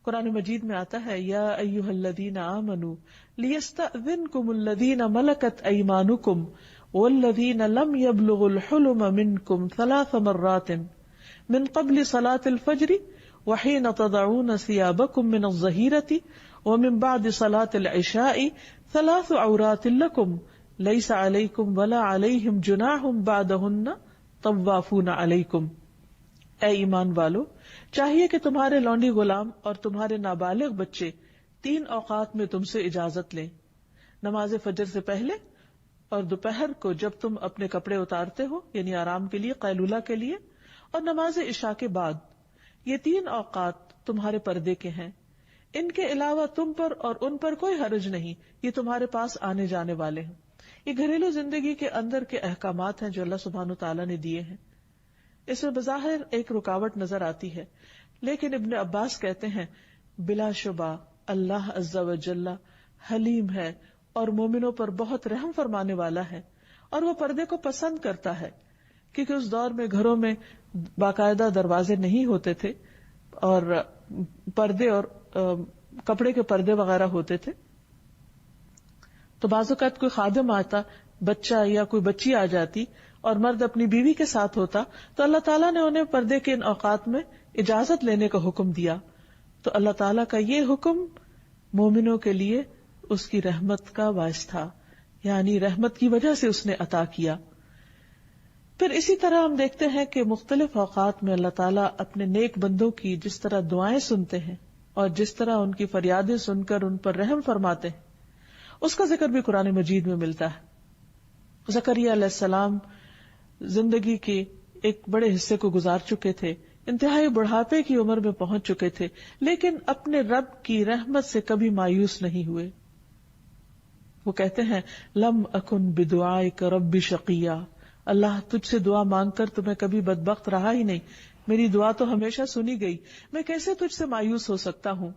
قرآن مجید میں آتا ہے یا ایھا الذین آمنوا لیستأذنکم الذین ملکت ایمانکم والذین لم یبلغوا الحلم منکم 3 مرات من قبل صلاة الفجر وحین تضعون ثیابکم من الظہیرۃ ومن بعد صلاة العشاء 3 عورات لکم لیس علیکم ولا علیہم جناح بعدہن طوافون علیکم. اے ایمان والو، چاہیے کہ تمہارے لونڈی غلام اور تمہارے نابالغ بچے 3 اوقات میں تم سے اجازت لیں، نماز فجر سے پہلے اور دوپہر کو جب تم اپنے کپڑے اتارتے ہو یعنی آرام کے لیے، قیلولہ کے لیے، اور نماز عشاء کے بعد. یہ 3 اوقات تمہارے پردے کے ہیں، ان کے علاوہ تم پر اور ان پر کوئی حرج نہیں، یہ تمہارے پاس آنے جانے والے ہیں. یہ گھریلو زندگی کے اندر کے احکامات ہیں جو اللہ سبحانہ تعالیٰ نے دیے ہیں. اس میں بظاہر ایک رکاوٹ نظر آتی ہے، لیکن ابن عباس کہتے ہیں بلا شبہ اللہ عز و جل حلیم ہے اور مومنوں پر بہت رحم فرمانے والا ہے، اور وہ پردے کو پسند کرتا ہے، کیونکہ اس دور میں گھروں میں باقاعدہ دروازے نہیں ہوتے تھے اور پردے اور کپڑے کے پردے وغیرہ ہوتے تھے. تو بعض اوقات کوئی خادم آتا، بچہ یا کوئی بچی آ جاتی اور مرد اپنی بیوی کے ساتھ ہوتا تو اللہ تعالیٰ نے انہیں پردے کے ان اوقات میں اجازت لینے کا حکم دیا. تو اللہ تعالیٰ کا یہ حکم مومنوں کے لیے اس کی رحمت کا باعث تھا، یعنی رحمت کی وجہ سے اس نے عطا کیا. پھر اسی طرح ہم دیکھتے ہیں کہ مختلف اوقات میں اللہ تعالیٰ اپنے نیک بندوں کی جس طرح دعائیں سنتے ہیں اور جس طرح ان کی فریادیں سن کر ان پر رحم فرماتے ہیں، اس کا ذکر بھی قرآن مجید میں ملتا ہے. زکریا علیہ السلام زندگی کے ایک بڑے حصے کو گزار چکے تھے، انتہائی بڑھاپے کی عمر میں پہنچ چکے تھے، لیکن اپنے رب کی رحمت سے کبھی مایوس نہیں ہوئے. وہ کہتے ہیں لم اکن بدعائک رب شقیا، اللہ تجھ سے دعا مانگ کر تو میں کبھی بدبخت رہا ہی نہیں، میری دعا تو ہمیشہ سنی گئی، میں کیسے تجھ سے مایوس ہو سکتا ہوں.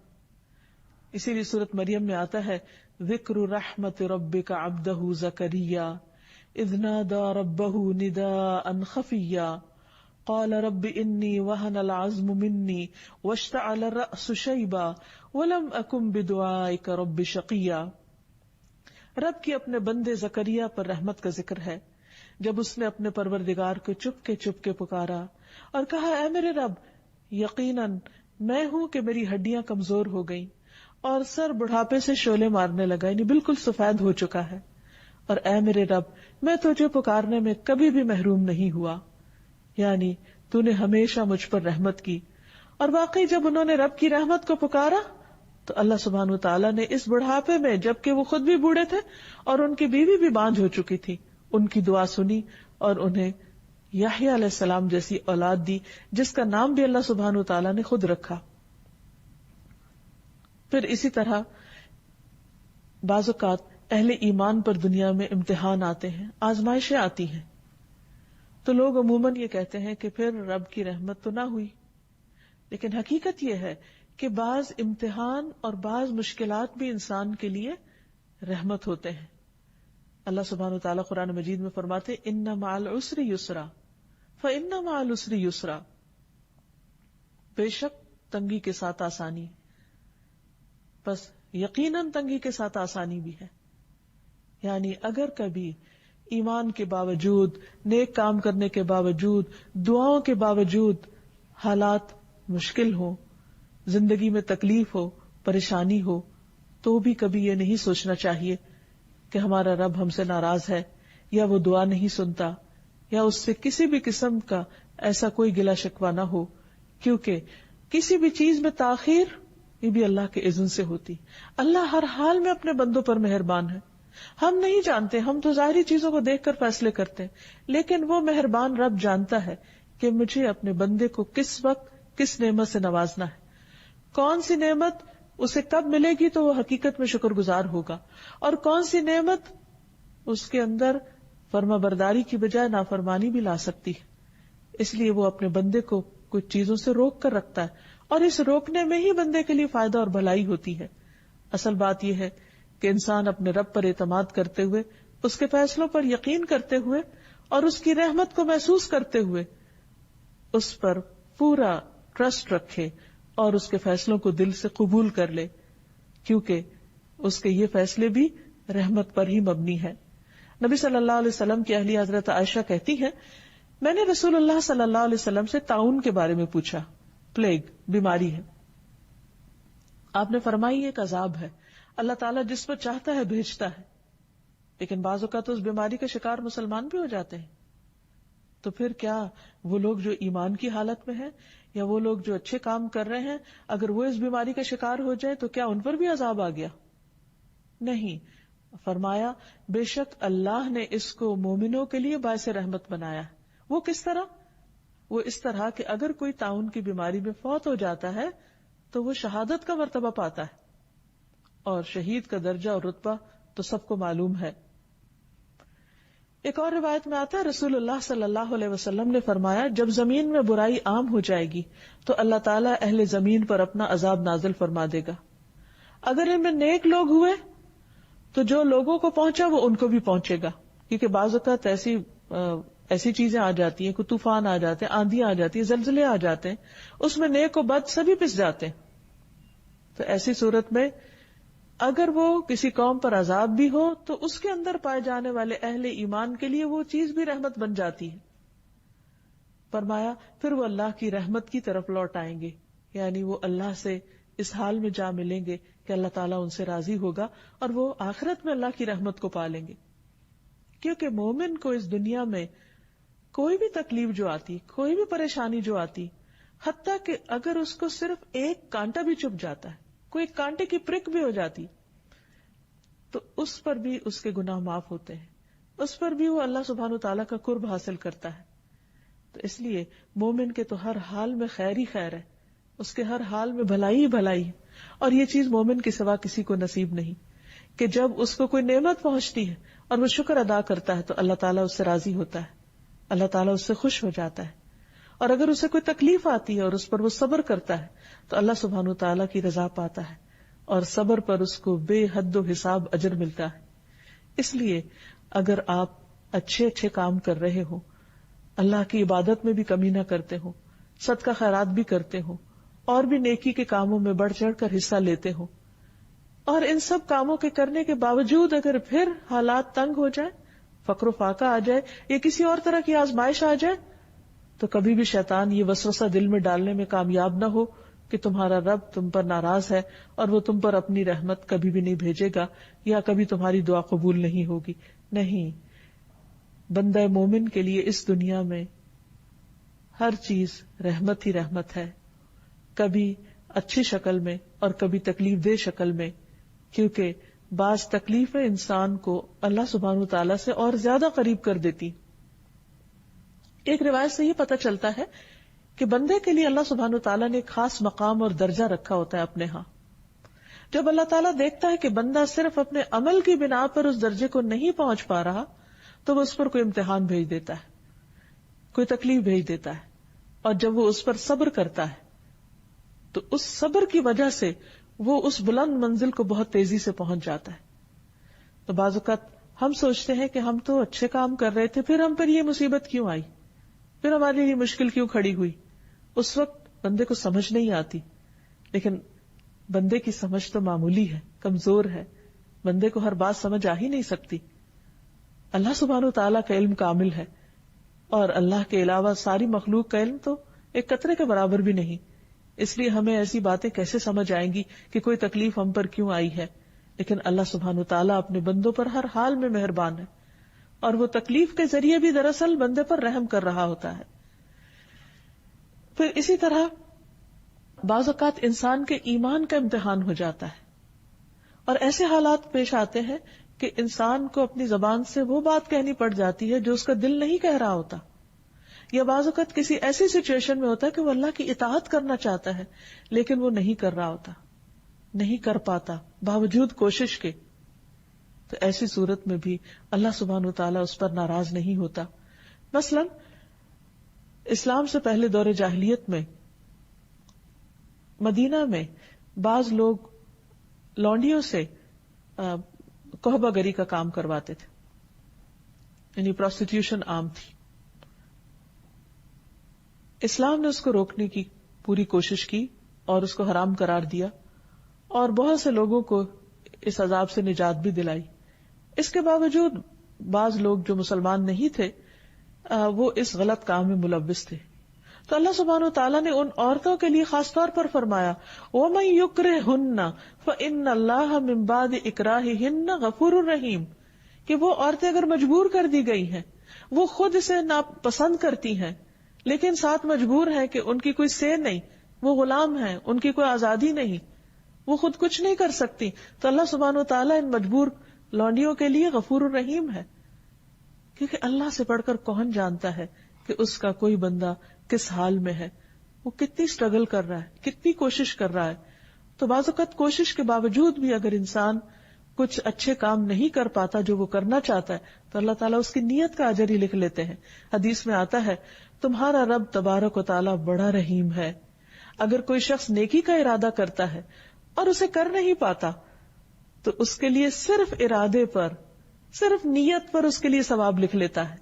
اسی لیے سورۃ مریم میں آتا ہے ذکر رحمت ربک عبدہ زکریا اذ نادى ربه نداء خفيا قال رب انی وهن العظم منی واشتعل الرأس شیبا ولم اکن بدعائک رب شقیا. رب کی اپنے بندے زکریا پر رحمت کا ذکر ہے جب اس نے اپنے پروردگار کو چپ کے پکارا اور کہا اے میرے رب، یقیناً میں ہوں کہ میری ہڈیاں کمزور ہو گئیں اور سر بڑھاپے سے شعلے مارنے لگا، یعنی بالکل سفید ہو چکا ہے، اور اے میرے رب میں تجھے پکارنے میں کبھی بھی محروم نہیں ہوا، یعنی تو نے ہمیشہ مجھ پر رحمت کی. اور واقعی جب انہوں نے رب کی رحمت کو پکارا تو اللہ سبحانہ و تعالیٰ نے اس بڑھاپے میں، جبکہ وہ خود بھی بوڑھے تھے اور ان کی بیوی بھی بانجھ ہو چکی تھی، ان کی دعا سنی اور انہیں یحییٰ علیہ السلام جیسی اولاد دی، جس کا نام بھی اللہ سبحانہ و تعالیٰ نے خود رکھا. پھر اسی طرح بعض اوقات اہل ایمان پر دنیا میں امتحان آتے ہیں، آزمائشیں آتی ہیں، تو لوگ عموماً یہ کہتے ہیں کہ پھر رب کی رحمت تو نہ ہوئی. لیکن حقیقت یہ ہے کہ بعض امتحان اور بعض مشکلات بھی انسان کے لیے رحمت ہوتے ہیں. اللہ سبحانہ وتعالیٰ قرآن مجید میں فرماتے ان مع العسر یسرا فإن مع العسر یسرا، بے شک تنگی کے ساتھ آسانی، بس یقیناً تنگی کے ساتھ آسانی بھی ہے. یعنی اگر کبھی ایمان کے باوجود، نیک کام کرنے کے باوجود، دعاؤں کے باوجود حالات مشکل ہو، زندگی میں تکلیف ہو، پریشانی ہو، تو بھی کبھی یہ نہیں سوچنا چاہیے کہ ہمارا رب ہم سے ناراض ہے یا وہ دعا نہیں سنتا یا اس سے کسی بھی قسم کا ایسا کوئی گلہ شکوہ نہ ہو، کیونکہ کسی بھی چیز میں تاخیر یہ بھی اللہ کے اذن سے ہوتی. اللہ ہر حال میں اپنے بندوں پر مہربان ہے. ہم نہیں جانتے، ہم تو ظاہری چیزوں کو دیکھ کر فیصلے کرتے ہیں، لیکن وہ مہربان رب جانتا ہے کہ مجھے اپنے بندے کو کس وقت کس نعمت سے نوازنا ہے، کون سی نعمت اسے کب ملے گی تو وہ حقیقت میں شکر گزار ہوگا، اور کون سی نعمت اس کے اندر فرما برداری کی بجائے نافرمانی بھی لا سکتی ہے. اس لیے وہ اپنے بندے کو کچھ چیزوں سے روک کر رکھتا ہے، اور اس روکنے میں ہی بندے کے لیے فائدہ اور بھلائی ہوتی ہے. اصل بات یہ ہے کہ انسان اپنے رب پر اعتماد کرتے ہوئے، اس کے فیصلوں پر یقین کرتے ہوئے اور اس کی رحمت کو محسوس کرتے ہوئے اس پر پورا ٹرسٹ رکھے اور اس کے فیصلوں کو دل سے قبول کر لے، کیونکہ اس کے یہ فیصلے بھی رحمت پر ہی مبنی ہے. نبی صلی اللہ علیہ وسلم کی اہلیہ حضرت عائشہ کہتی ہیں، میں نے رسول اللہ صلی اللہ علیہ وسلم سے طاعون کے بارے میں پوچھا، پلیگ بیماری ہے. آپ نے فرمائی یہ ایک عذاب ہے، اللہ تعالیٰ جس پر چاہتا ہے بھیجتا ہے، لیکن بعض اوقات اس بیماری کا شکار مسلمان بھی ہو جاتے ہیں. تو پھر کیا وہ لوگ جو ایمان کی حالت میں ہیں یا وہ لوگ جو اچھے کام کر رہے ہیں، اگر وہ اس بیماری کا شکار ہو جائے تو کیا ان پر بھی عذاب آ گیا؟ نہیں. فرمایا بے شک اللہ نے اس کو مومنوں کے لیے باعث رحمت بنایا ہے. وہ کس طرح؟ وہ اس طرح کہ اگر کوئی طاعون کی بیماری میں فوت ہو جاتا ہے تو وہ شہادت کا مرتبہ پاتا ہے، اور شہید کا درجہ اور رتبہ تو سب کو معلوم ہے. ایک اور روایت میں آتا ہے رسول اللہ صلی اللہ علیہ وسلم نے فرمایا جب زمین میں برائی عام ہو جائے گی تو اللہ تعالیٰ اہل زمین پر اپنا عذاب نازل فرما دے گا. اگر ان میں نیک لوگ ہوئے تو جو لوگوں کو پہنچا وہ ان کو بھی پہنچے گا، کیونکہ بعض اوقات ایسی چیزیں آ جاتی ہیں، کوئی طوفان آ جاتے ہیں، آندھیاں آ جاتی ہیں، زلزلے آ جاتے ہیں، اس میں نیک و بد سبھی پس جاتے ہیں. تو ایسی صورت میں اگر وہ کسی قوم پر عذاب بھی ہو تو اس کے اندر پائے جانے والے اہل ایمان کے لیے وہ چیز بھی رحمت بن جاتی ہے. فرمایا پھر وہ اللہ کی رحمت کی طرف لوٹ آئیں گے، یعنی وہ اللہ سے اس حال میں جا ملیں گے کہ اللہ تعالیٰ ان سے راضی ہوگا اور وہ آخرت میں اللہ کی رحمت کو پالیں گے. کیونکہ مومن کو اس دنیا میں کوئی بھی تکلیف جو آتی، کوئی بھی پریشانی جو آتی، حتیٰ کہ اگر اس کو صرف ایک کانٹا بھی چبھ جاتا ہے، کوئی کانٹے کی پرک بھی ہو جاتی، تو اس پر بھی اس کے گناہ معاف ہوتے ہیں، اس پر بھی وہ اللہ سبحانہ وتعالیٰ کا قرب حاصل کرتا ہے. تو اس لیے مومن کے تو ہر حال میں خیر ہی خیر ہے، اس کے ہر حال میں بھلائی ہی بھلائی ہے. اور یہ چیز مومن کے سوا کسی کو نصیب نہیں کہ جب اس کو کوئی نعمت پہنچتی ہے اور وہ شکر ادا کرتا ہے تو اللہ تعالیٰ اس سے راضی ہوتا ہے، اللہ تعالیٰ اس سے خوش ہو جاتا ہے. اور اگر اسے کوئی تکلیف آتی ہے اور اس پر وہ صبر کرتا ہے تو اللہ سبحانہ وتعالیٰ کی رضا پاتا ہے، اور صبر پر اس کو بے حد و حساب اجر ملتا ہے. اس لیے اگر آپ اچھے اچھے کام کر رہے ہو، اللہ کی عبادت میں بھی کمی نہ کرتے ہو، صدقہ خیرات بھی کرتے ہو، اور بھی نیکی کے کاموں میں بڑھ چڑھ کر حصہ لیتے ہو، اور ان سب کاموں کے کرنے کے باوجود اگر پھر حالات تنگ ہو جائے، فقر و فاقہ آ جائے یا کسی اور طرح کی آزمائش آ جائے، تو کبھی بھی شیطان یہ وسوسہ دل میں ڈالنے میں کامیاب نہ ہو کہ تمہارا رب تم پر ناراض ہے اور وہ تم پر اپنی رحمت کبھی بھی نہیں بھیجے گا یا کبھی تمہاری دعا قبول نہیں ہوگی. نہیں، بندہ مومن کے لیے اس دنیا میں ہر چیز رحمت ہی رحمت ہے، کبھی اچھی شکل میں اور کبھی تکلیف دہ شکل میں، کیونکہ بعض تکلیفیں انسان کو اللہ سبحانہ وتعالیٰ سے اور زیادہ قریب کر دیتی. ایک روایت سے یہ پتہ چلتا ہے کہ بندے کے لیے اللہ سبحانہ وتعالیٰ نے ایک خاص مقام اور درجہ رکھا ہوتا ہے اپنے ہاں. جب اللہ تعالیٰ دیکھتا ہے کہ بندہ صرف اپنے عمل کی بنا پر اس درجے کو نہیں پہنچ پا رہا تو وہ اس پر کوئی امتحان بھیج دیتا ہے، کوئی تکلیف بھیج دیتا ہے، اور جب وہ اس پر صبر کرتا ہے تو اس صبر کی وجہ سے وہ اس بلند منزل کو بہت تیزی سے پہنچ جاتا ہے. تو بعض اوقات ہم سوچتے ہیں کہ ہم تو اچھے کام کر رہے تھے، پھر ہم پر یہ مصیبت کیوں آئی، پھر ہمارے لیے مشکل کیوں کھڑی ہوئی. اس وقت بندے کو سمجھ نہیں آتی، لیکن بندے کی سمجھ تو معمولی ہے، کمزور ہے، بندے کو ہر بات سمجھ آ ہی نہیں سکتی. اللہ سبحانہ وتعالیٰ کا علم کامل ہے، اور اللہ کے علاوہ ساری مخلوق کا علم تو ایک قطرے کے برابر بھی نہیں. اس لیے ہمیں ایسی باتیں کیسے سمجھ آئیں گی کہ کوئی تکلیف ہم پر کیوں آئی ہے. لیکن اللہ سبحانہ وتعالیٰ اپنے بندوں پر ہر حال میں مہربان ہے، اور وہ تکلیف کے ذریعے بھی دراصل بندے پر رحم کر رہا ہوتا ہے. پھر اسی طرح بعض اوقات انسان کے ایمان کا امتحان ہو جاتا ہے، اور ایسے حالات پیش آتے ہیں کہ انسان کو اپنی زبان سے وہ بات کہنی پڑ جاتی ہے جو اس کا دل نہیں کہہ رہا ہوتا، یا بعض اوقات کسی ایسی سچویشن میں ہوتا ہے کہ وہ اللہ کی اطاعت کرنا چاہتا ہے لیکن وہ نہیں کر رہا ہوتا، نہیں کر پاتا باوجود کوشش کے. تو ایسی صورت میں بھی اللہ سبحانہ وتعالیٰ اس پر ناراض نہیں ہوتا. مثلا اسلام سے پہلے دور جاہلیت میں مدینہ میں بعض لوگ لونڈیوں سے کوہبہ گری کا کام کرواتے تھے، یعنی پروسٹیٹیوشن عام تھی. اسلام نے اس کو روکنے کی پوری کوشش کی اور اس کو حرام قرار دیا اور بہت سے لوگوں کو اس عذاب سے نجات بھی دلائی. اس کے باوجود بعض لوگ جو مسلمان نہیں تھے وہ اس غلط کام میں ملوث تھے. تو اللہ سبحانہ وتعالیٰ نے ان عورتوں کے لیے خاص طور پر فرمایا وَمَن يُكْرِهُنَّ فَإِنَّ اللَّهَ مِن بَعْدِ إِكْرَاهِهِنَّ غَفُورٌ رَحِيمٌ، کہ وہ عورتیں اگر مجبور کر دی گئی ہیں، وہ خود اسے ناپسند کرتی ہیں لیکن ساتھ مجبور ہیں کہ ان کی کوئی سے نہیں، وہ غلام ہیں، ان کی کوئی آزادی نہیں، وہ خود کچھ نہیں کر سکتی، تو اللہ سبحانہ وتعالیٰ ان مجبور لونڈیوں کے لیے غفور الرحیم ہے. کیونکہ اللہ سے بڑھ کر کون جانتا ہے کہ اس کا کوئی بندہ کس حال میں ہے، وہ کتنی سٹرگل کر رہا ہے، کتنی کوشش کر رہا ہے. تو بعض اوقات کوشش کے باوجود بھی اگر انسان کچھ اچھے کام نہیں کر پاتا جو وہ کرنا چاہتا ہے تو اللہ تعالیٰ اس کی نیت کا اجر ہی لکھ لیتے ہیں. حدیث میں آتا ہے تمہارا رب تبارک و تعالیٰ بڑا رحیم ہے. اگر کوئی شخص نیکی کا ارادہ کرتا ہے اور اسے کر نہیں پاتا تو اس کے لیے صرف ارادے پر، صرف نیت پر اس کے لیے ثواب لکھ لیتا ہے.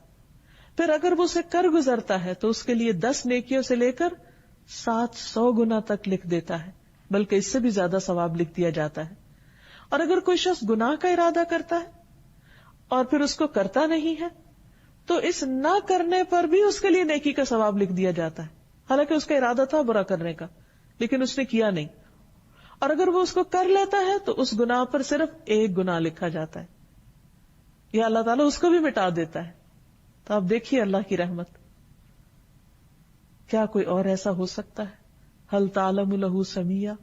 پھر اگر وہ اسے کر گزرتا ہے تو اس کے لیے 10 نیکیوں سے لے کر 700 گنا تک لکھ دیتا ہے، بلکہ اس سے بھی زیادہ ثواب لکھ دیا جاتا ہے. اور اگر کوئی شخص گناہ کا ارادہ کرتا ہے اور پھر اس کو کرتا نہیں ہے تو اس نہ کرنے پر بھی اس کے لیے نیکی کا ثواب لکھ دیا جاتا ہے، حالانکہ اس کا ارادہ تھا برا کرنے کا لیکن اس نے کیا نہیں. اور اگر وہ اس کو کر لیتا ہے تو اس گناہ پر صرف 1 گناہ لکھا جاتا ہے، یا اللہ تعالیٰ اس کو بھی مٹا دیتا ہے. تو آپ دیکھیے اللہ کی رحمت، کیا کوئی اور ایسا ہو سکتا ہے؟ هل تعلم له سمیہ،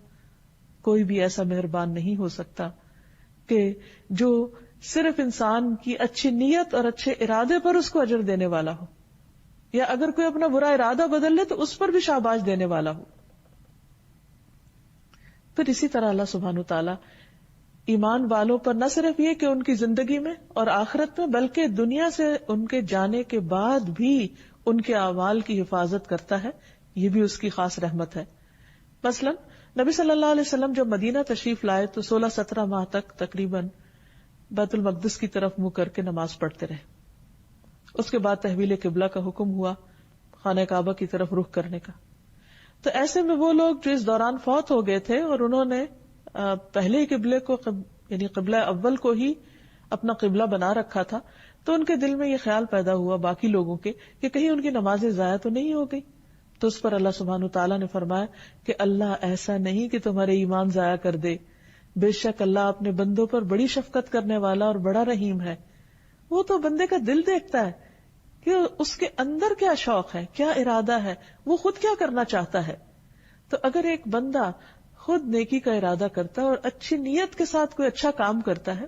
کوئی بھی ایسا مہربان نہیں ہو سکتا کہ جو صرف انسان کی اچھی نیت اور اچھے ارادے پر اس کو اجر دینے والا ہو، یا اگر کوئی اپنا برا ارادہ بدل لے تو اس پر بھی شاباش دینے والا ہو. پھر اسی طرح اللہ سبحانہ تعالیٰ ایمان والوں پر نہ صرف یہ کہ ان کی زندگی میں اور آخرت میں، بلکہ دنیا سے ان کے جانے کے بعد بھی ان کے اعمال کی حفاظت کرتا ہے. یہ بھی اس کی خاص رحمت ہے. مثلا نبی صلی اللہ علیہ وسلم جب مدینہ تشریف لائے تو 16-17 ماہ تک تقریباً بیت المقدس کی طرف منہ کر کے نماز پڑھتے رہے. اس کے بعد تحویل قبلہ کا حکم ہوا، خانہ کعبہ کی طرف رخ کرنے کا. تو ایسے میں وہ لوگ جو اس دوران فوت ہو گئے تھے اور انہوں نے پہلے ہی قبلے کو یعنی قبلہ اول کو ہی اپنا قبلہ بنا رکھا تھا، تو ان کے دل میں یہ خیال پیدا ہوا باقی لوگوں کے کہ کہیں ان کی نمازیں ضائع تو نہیں ہو گئی. تو اس پر اللہ سبحانہ تعالیٰ نے فرمایا کہ اللہ ایسا نہیں کہ تمہارے ایمان ضائع کر دے، بے شک اللہ اپنے بندوں پر بڑی شفقت کرنے والا اور بڑا رحیم ہے. وہ تو بندے کا دل دیکھتا ہے کہ اس کے اندر کیا شوق ہے، کیا ارادہ ہے، وہ خود کیا کرنا چاہتا ہے. تو اگر ایک بندہ خود نیکی کا ارادہ کرتا ہے اور اچھی نیت کے ساتھ کوئی اچھا کام کرتا ہے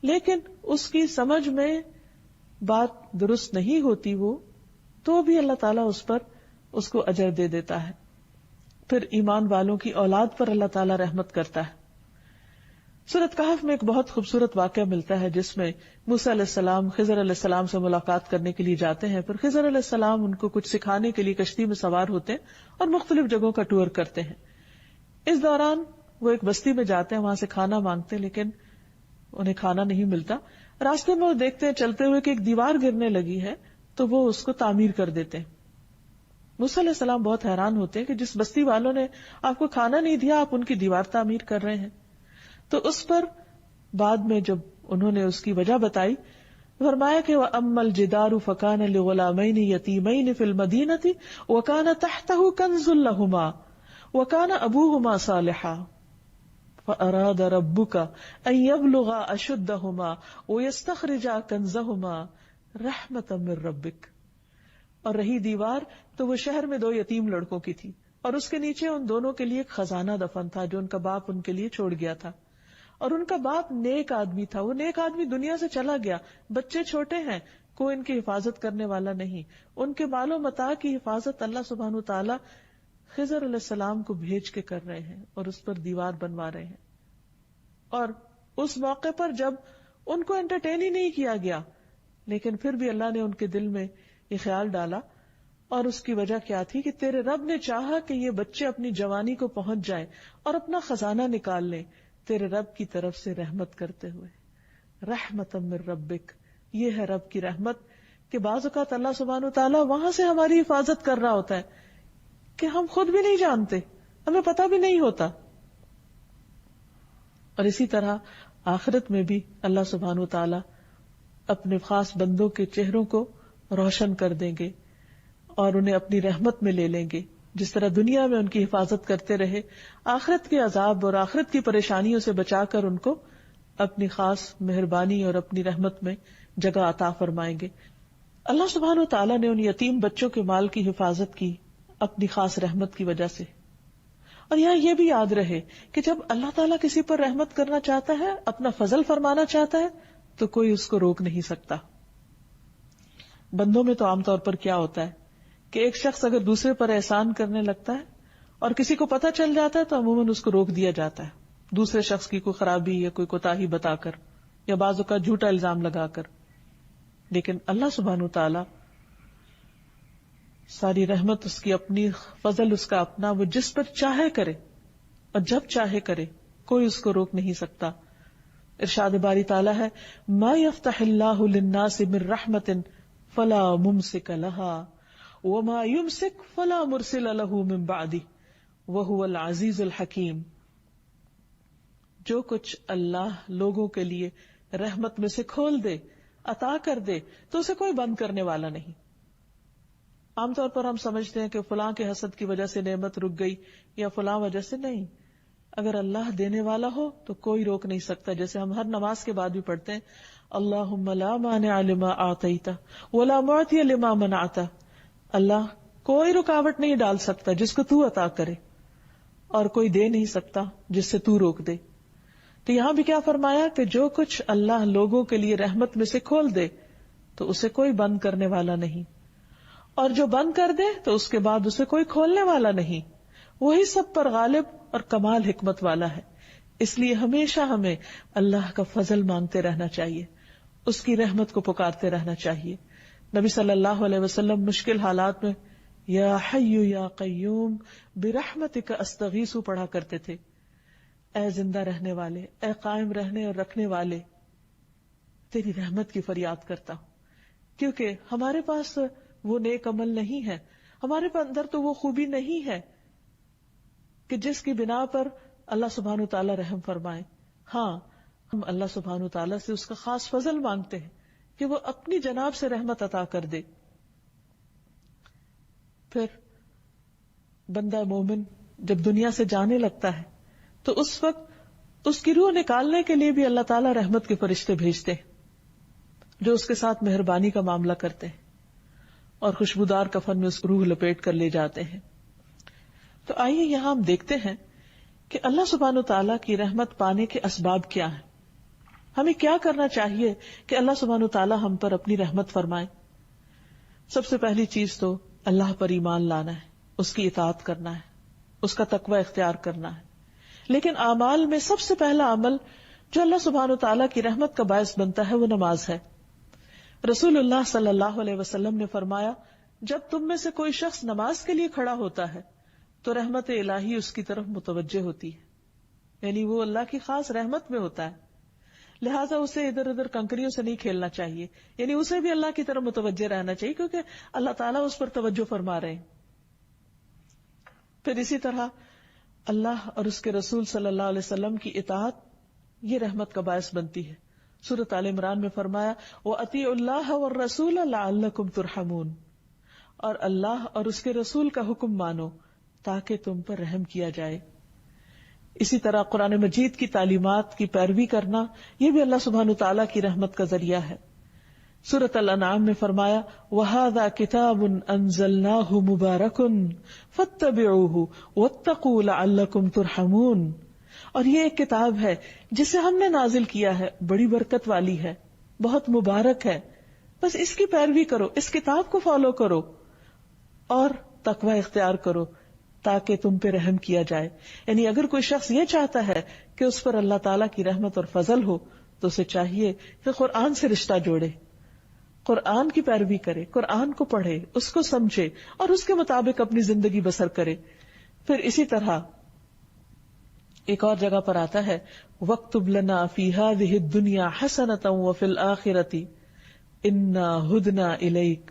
لیکن اس کی سمجھ میں بات درست نہیں ہوتی وہ، تو بھی اللہ تعالیٰ اس پر اس کو اجر دے دیتا ہے. پھر ایمان والوں کی اولاد پر اللہ تعالیٰ رحمت کرتا ہے. سورۃ کہف میں ایک بہت خوبصورت واقعہ ملتا ہے جس میں موسیٰ علیہ السلام خضر علیہ السلام سے ملاقات کرنے کے لیے جاتے ہیں. پھر خضر علیہ السلام ان کو کچھ سکھانے کے لیے کشتی میں سوار ہوتے ہیں اور مختلف جگہوں کا ٹور کرتے ہیں. اس دوران وہ ایک بستی میں جاتے ہیں، وہاں سے کھانا مانگتے لیکن انہیں کھانا نہیں ملتا. راستے میں وہ دیکھتے ہیں چلتے ہوئے کہ ایک دیوار گرنے لگی ہے تو وہ اس کو تعمیر کر دیتے ہیں. موسیٰ علیہ السلام بہت حیران ہوتے ہیں کہ جس بستی والوں نے آپ کو کھانا نہیں دیا آپ ان کی دیوار تعمیر کر رہے ہیں. تو اس پر بعد میں جب انہوں نے اس کی وجہ بتائی، فرمایا کہ وَأَمَّا الْجِدَارُ فَكَانَ لِغُلَامَيْنِ يَتِيمَيْنِ فِي الْمَدِينَةِ وَكَانَ تَحْتَهُ كَنْزٌ لَهُمَا وَكَانَ أَبُوهُمَا صَالِحًا فَأَرَادَ رَبُّكَ أَن يَبْلُغَا أَشُدَّهُمَا وَيَسْتَخْرِجَا كَنْزَهُمَا رَحْمَةً مِّن رَّبِّكَ. اور رہی دیوار تو وہ شہر میں 2 یتیم لڑکوں کی تھی اور اس کے نیچے ان دونوں کے لیے ایک خزانہ دفن تھا جو ان کا باپ ان کے لیے چھوڑ گیا تھا. اور ان کا باپ نیک آدمی تھا، وہ نیک آدمی دنیا سے چلا گیا، بچے چھوٹے ہیں، کوئی ان کی حفاظت کرنے والا نہیں. ان کے مال و متاع کی حفاظت اللہ سبحانہ تعالیٰ خضر علیہ السلام کو بھیج کے کر رہے ہیں اور اس پر دیوار بنوا رہے ہیں. اور اس موقع پر جب ان کو انٹرٹین ہی نہیں کیا گیا، لیکن پھر بھی اللہ نے ان کے دل میں یہ خیال ڈالا، اور اس کی وجہ کیا تھی کہ تیرے رب نے چاہا کہ یہ بچے اپنی جوانی کو پہنچ جائیں اور اپنا خزانہ نکال لیں تیرے رب کی طرف سے رحمت کرتے ہوئے. رحمت من ربک، یہ ہے رب کی رحمت کہ بعض اوقات اللہ سبحانہ وتعالیٰ وہاں سے ہماری حفاظت کر رہا ہوتا ہے کہ ہم خود بھی نہیں جانتے، ہمیں پتہ بھی نہیں ہوتا. اور اسی طرح آخرت میں بھی اللہ سبحانہ وتعالیٰ اپنے خاص بندوں کے چہروں کو روشن کر دیں گے اور انہیں اپنی رحمت میں لے لیں گے. جس طرح دنیا میں ان کی حفاظت کرتے رہے، آخرت کے عذاب اور آخرت کی پریشانیوں سے بچا کر ان کو اپنی خاص مہربانی اور اپنی رحمت میں جگہ عطا فرمائیں گے. اللہ سبحانہ وتعالیٰ نے ان یتیم بچوں کے مال کی حفاظت کی اپنی خاص رحمت کی وجہ سے. اور یہاں یہ بھی یاد رہے کہ جب اللہ تعالیٰ کسی پر رحمت کرنا چاہتا ہے، اپنا فضل فرمانا چاہتا ہے، تو کوئی اس کو روک نہیں سکتا. بندوں میں تو عام طور پر کیا ہوتا ہے کہ ایک شخص اگر دوسرے پر احسان کرنے لگتا ہے اور کسی کو پتہ چل جاتا ہے تو عموماً اس کو روک دیا جاتا ہے دوسرے شخص کی کوئی خرابی یا کوئی کوتاہی بتا کر یا بعض اوقات جھوٹا الزام لگا کر. لیکن اللہ سبحانہ وتعالی ساری رحمت اس کی اپنی، فضل اس کا اپنا، وہ جس پر چاہے کرے اور جب چاہے کرے، کوئی اس کو روک نہیں سکتا. ارشاد باری تعالیٰ ہے ما یفتح اللہ للناس من رحمت فلا ممسک لها وما یمسک فلا مرسل له من بعده وهو العزیز الحکیم. جو کچھ اللہ لوگوں کے لیے رحمت میں سے کھول دے، عطا کر دے، تو اسے کوئی بند کرنے والا نہیں. عام طور پر ہم سمجھتے ہیں کہ فلاں کے حسد کی وجہ سے نعمت رک گئی یا فلاں وجہ سے. نہیں، اگر اللہ دینے والا ہو تو کوئی روک نہیں سکتا. جیسے ہم ہر نماز کے بعد بھی پڑھتے ہیں اللہم لا مانع لما اعطیت ولا معطی لما منعت. اللہ کوئی رکاوٹ نہیں ڈال سکتا جس کو تو عطا کرے، اور کوئی دے نہیں سکتا جس سے تو روک دے. تو یہاں بھی کیا فرمایا کہ جو کچھ اللہ لوگوں کے لیے رحمت میں سے کھول دے تو اسے کوئی بند کرنے والا نہیں، اور جو بند کر دے تو اس کے بعد اسے کوئی کھولنے والا نہیں. وہی سب پر غالب اور کمال حکمت والا ہے. اس لیے ہمیشہ ہمیں اللہ کا فضل مانگتے رہنا چاہیے، اس کی رحمت کو پکارتے رہنا چاہیے. نبی صلی اللہ علیہ وسلم مشکل حالات میں یا حی یا قیوم برحمتک استغیث پڑھا کرتے تھے. اے زندہ رہنے والے، اے قائم رہنے اور رکھنے والے، تیری رحمت کی فریاد کرتا ہوں. کیونکہ ہمارے پاس وہ نیک عمل نہیں ہے، ہمارے اندر تو وہ خوبی نہیں ہے کہ جس کی بنا پر اللہ سبحانہ تعالیٰ رحم فرمائے. ہاں، ہم اللہ سبحانہ تعالیٰ سے اس کا خاص فضل مانگتے ہیں کہ وہ اپنی جناب سے رحمت عطا کر دے. پھر بندہ مومن جب دنیا سے جانے لگتا ہے تو اس وقت اس کی روح نکالنے کے لیے بھی اللہ تعالیٰ رحمت کے فرشتے بھیجتے ہیں جو اس کے ساتھ مہربانی کا معاملہ کرتے ہیں اور خوشبودار کفن میں اس کو روح لپیٹ کر لے جاتے ہیں. تو آئیے یہاں ہم دیکھتے ہیں کہ اللہ سبحانہ تعالیٰ کی رحمت پانے کے اسباب کیا ہیں. ہمیں کیا کرنا چاہیے کہ اللہ سبحانہ تعالیٰ ہم پر اپنی رحمت فرمائے. سب سے پہلی چیز تو اللہ پر ایمان لانا ہے، اس کی اطاعت کرنا ہے، اس کا تقوی اختیار کرنا ہے. لیکن اعمال میں سب سے پہلا عمل جو اللہ سبحانہ تعالیٰ کی رحمت کا باعث بنتا ہے وہ نماز ہے. رسول اللہ صلی اللہ علیہ وسلم نے فرمایا جب تم میں سے کوئی شخص نماز کے لیے کھڑا ہوتا ہے تو رحمت الہی اس کی طرف متوجہ ہوتی ہے، یعنی وہ اللہ کی خاص رحمت میں ہوتا ہے. لہٰذا اسے ادھر ادھر کنکریوں سے نہیں کھیلنا چاہیے، یعنی اسے بھی اللہ کی طرف متوجہ رہنا چاہیے کیونکہ اللہ تعالیٰ اس پر توجہ فرما رہے ہیں. پھر اسی طرح اللہ اور اس کے رسول صلی اللہ علیہ وسلم کی اطاعت یہ رحمت کا باعث بنتی ہے. سورۃ آل عمران میں فرمایا وَأَطِيعُوا اللَّهَ وَالرَّسُولَ لَعَلَّكُمْ تُرْحَمُونَ، اور اللہ اور اس کے رسول کا حکم مانو تاکہ تم پر رحم کیا جائے. اسی طرح قرآن مجید کی تعلیمات کی پیروی کرنا یہ بھی اللہ سبحانہ تعالیٰ کی رحمت کا ذریعہ ہے. سورۃ الانعام میں فرمایا وَهَذَا كِتَابٌ أَنزَلْنَاهُ مُبَارَكٌ فَاتَّبِعُوهُ وَاتَّقُوا لَعَلَّكُمْ تُرْحَمُونَ، اور یہ ایک کتاب ہے جسے ہم نے نازل کیا ہے، بڑی برکت والی ہے، بہت مبارک ہے، بس اس کی پیروی کرو، اس کتاب کو فالو کرو اور تقوی اختیار کرو تاکہ تم پہ رحم کیا جائے. یعنی اگر کوئی شخص یہ چاہتا ہے کہ اس پر اللہ تعالیٰ کی رحمت اور فضل ہو تو اسے چاہیے کہ قرآن سے رشتہ جوڑے، قرآن کی پیروی کرے، قرآن کو پڑھے، اس کو سمجھے اور اس کے مطابق اپنی زندگی بسر کرے. پھر اسی طرح ایک اور جگہ پر آتا ہے وَاكْتُبْ لَنَا فِي هَذِهِ الدُّنْيَا حَسَنَةً وَفِي الْآخِرَةِ إِنَّا هُدْنَا إِلَيْكَ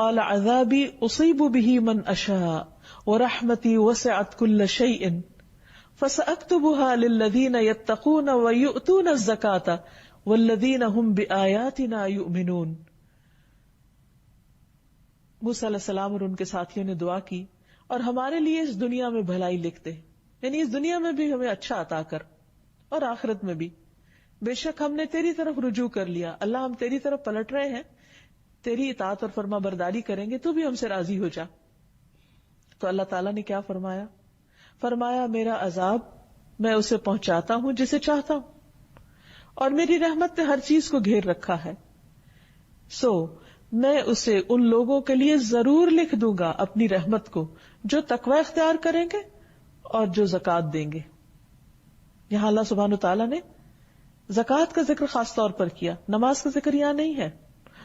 قَالَ عَذَابِي أُصِيبُ بِهِ مَنْ أَشَاءُ وَرَحْمَتِي وَسِعَتْ كُلَّ شَيْءٍ فَسَأَكْتُبُهَا لِلَّذِينَ يَتَّقُونَ وَيُؤْتُونَ الزَّكَاةَ وَالَّذِينَ هُمْ بِآيَاتِنَا يُؤْمِنُونَ. موسیٰ علیہ السلام اور ان کے ساتھیوں نے دعا کی اور ہمارے لیے اس دنیا میں بھلائی لکھ دے، یعنی اس دنیا میں بھی ہمیں اچھا عطا کر اور آخرت میں بھی. بے شک ہم نے تیری طرف رجوع کر لیا، اللہ ہم تیری طرف پلٹ رہے ہیں، تیری اطاعت اور فرما برداری کریں گے، تو بھی ہم سے راضی ہو جا. تو اللہ تعالیٰ نے کیا فرمایا؟ فرمایا میرا عذاب میں اسے پہنچاتا ہوں جسے چاہتا ہوں، اور میری رحمت نے ہر چیز کو گھیر رکھا ہے، سو میں اسے ان لوگوں کے لیے ضرور لکھ دوں گا اپنی رحمت کو جو تقوی اختیار کریں گے اور جو زکوٰۃ دیں گے. یہاں اللہ سبحانہ وتعالیٰ نے زکوٰۃ کا ذکر خاص طور پر کیا، نماز کا ذکر یہاں نہیں ہے.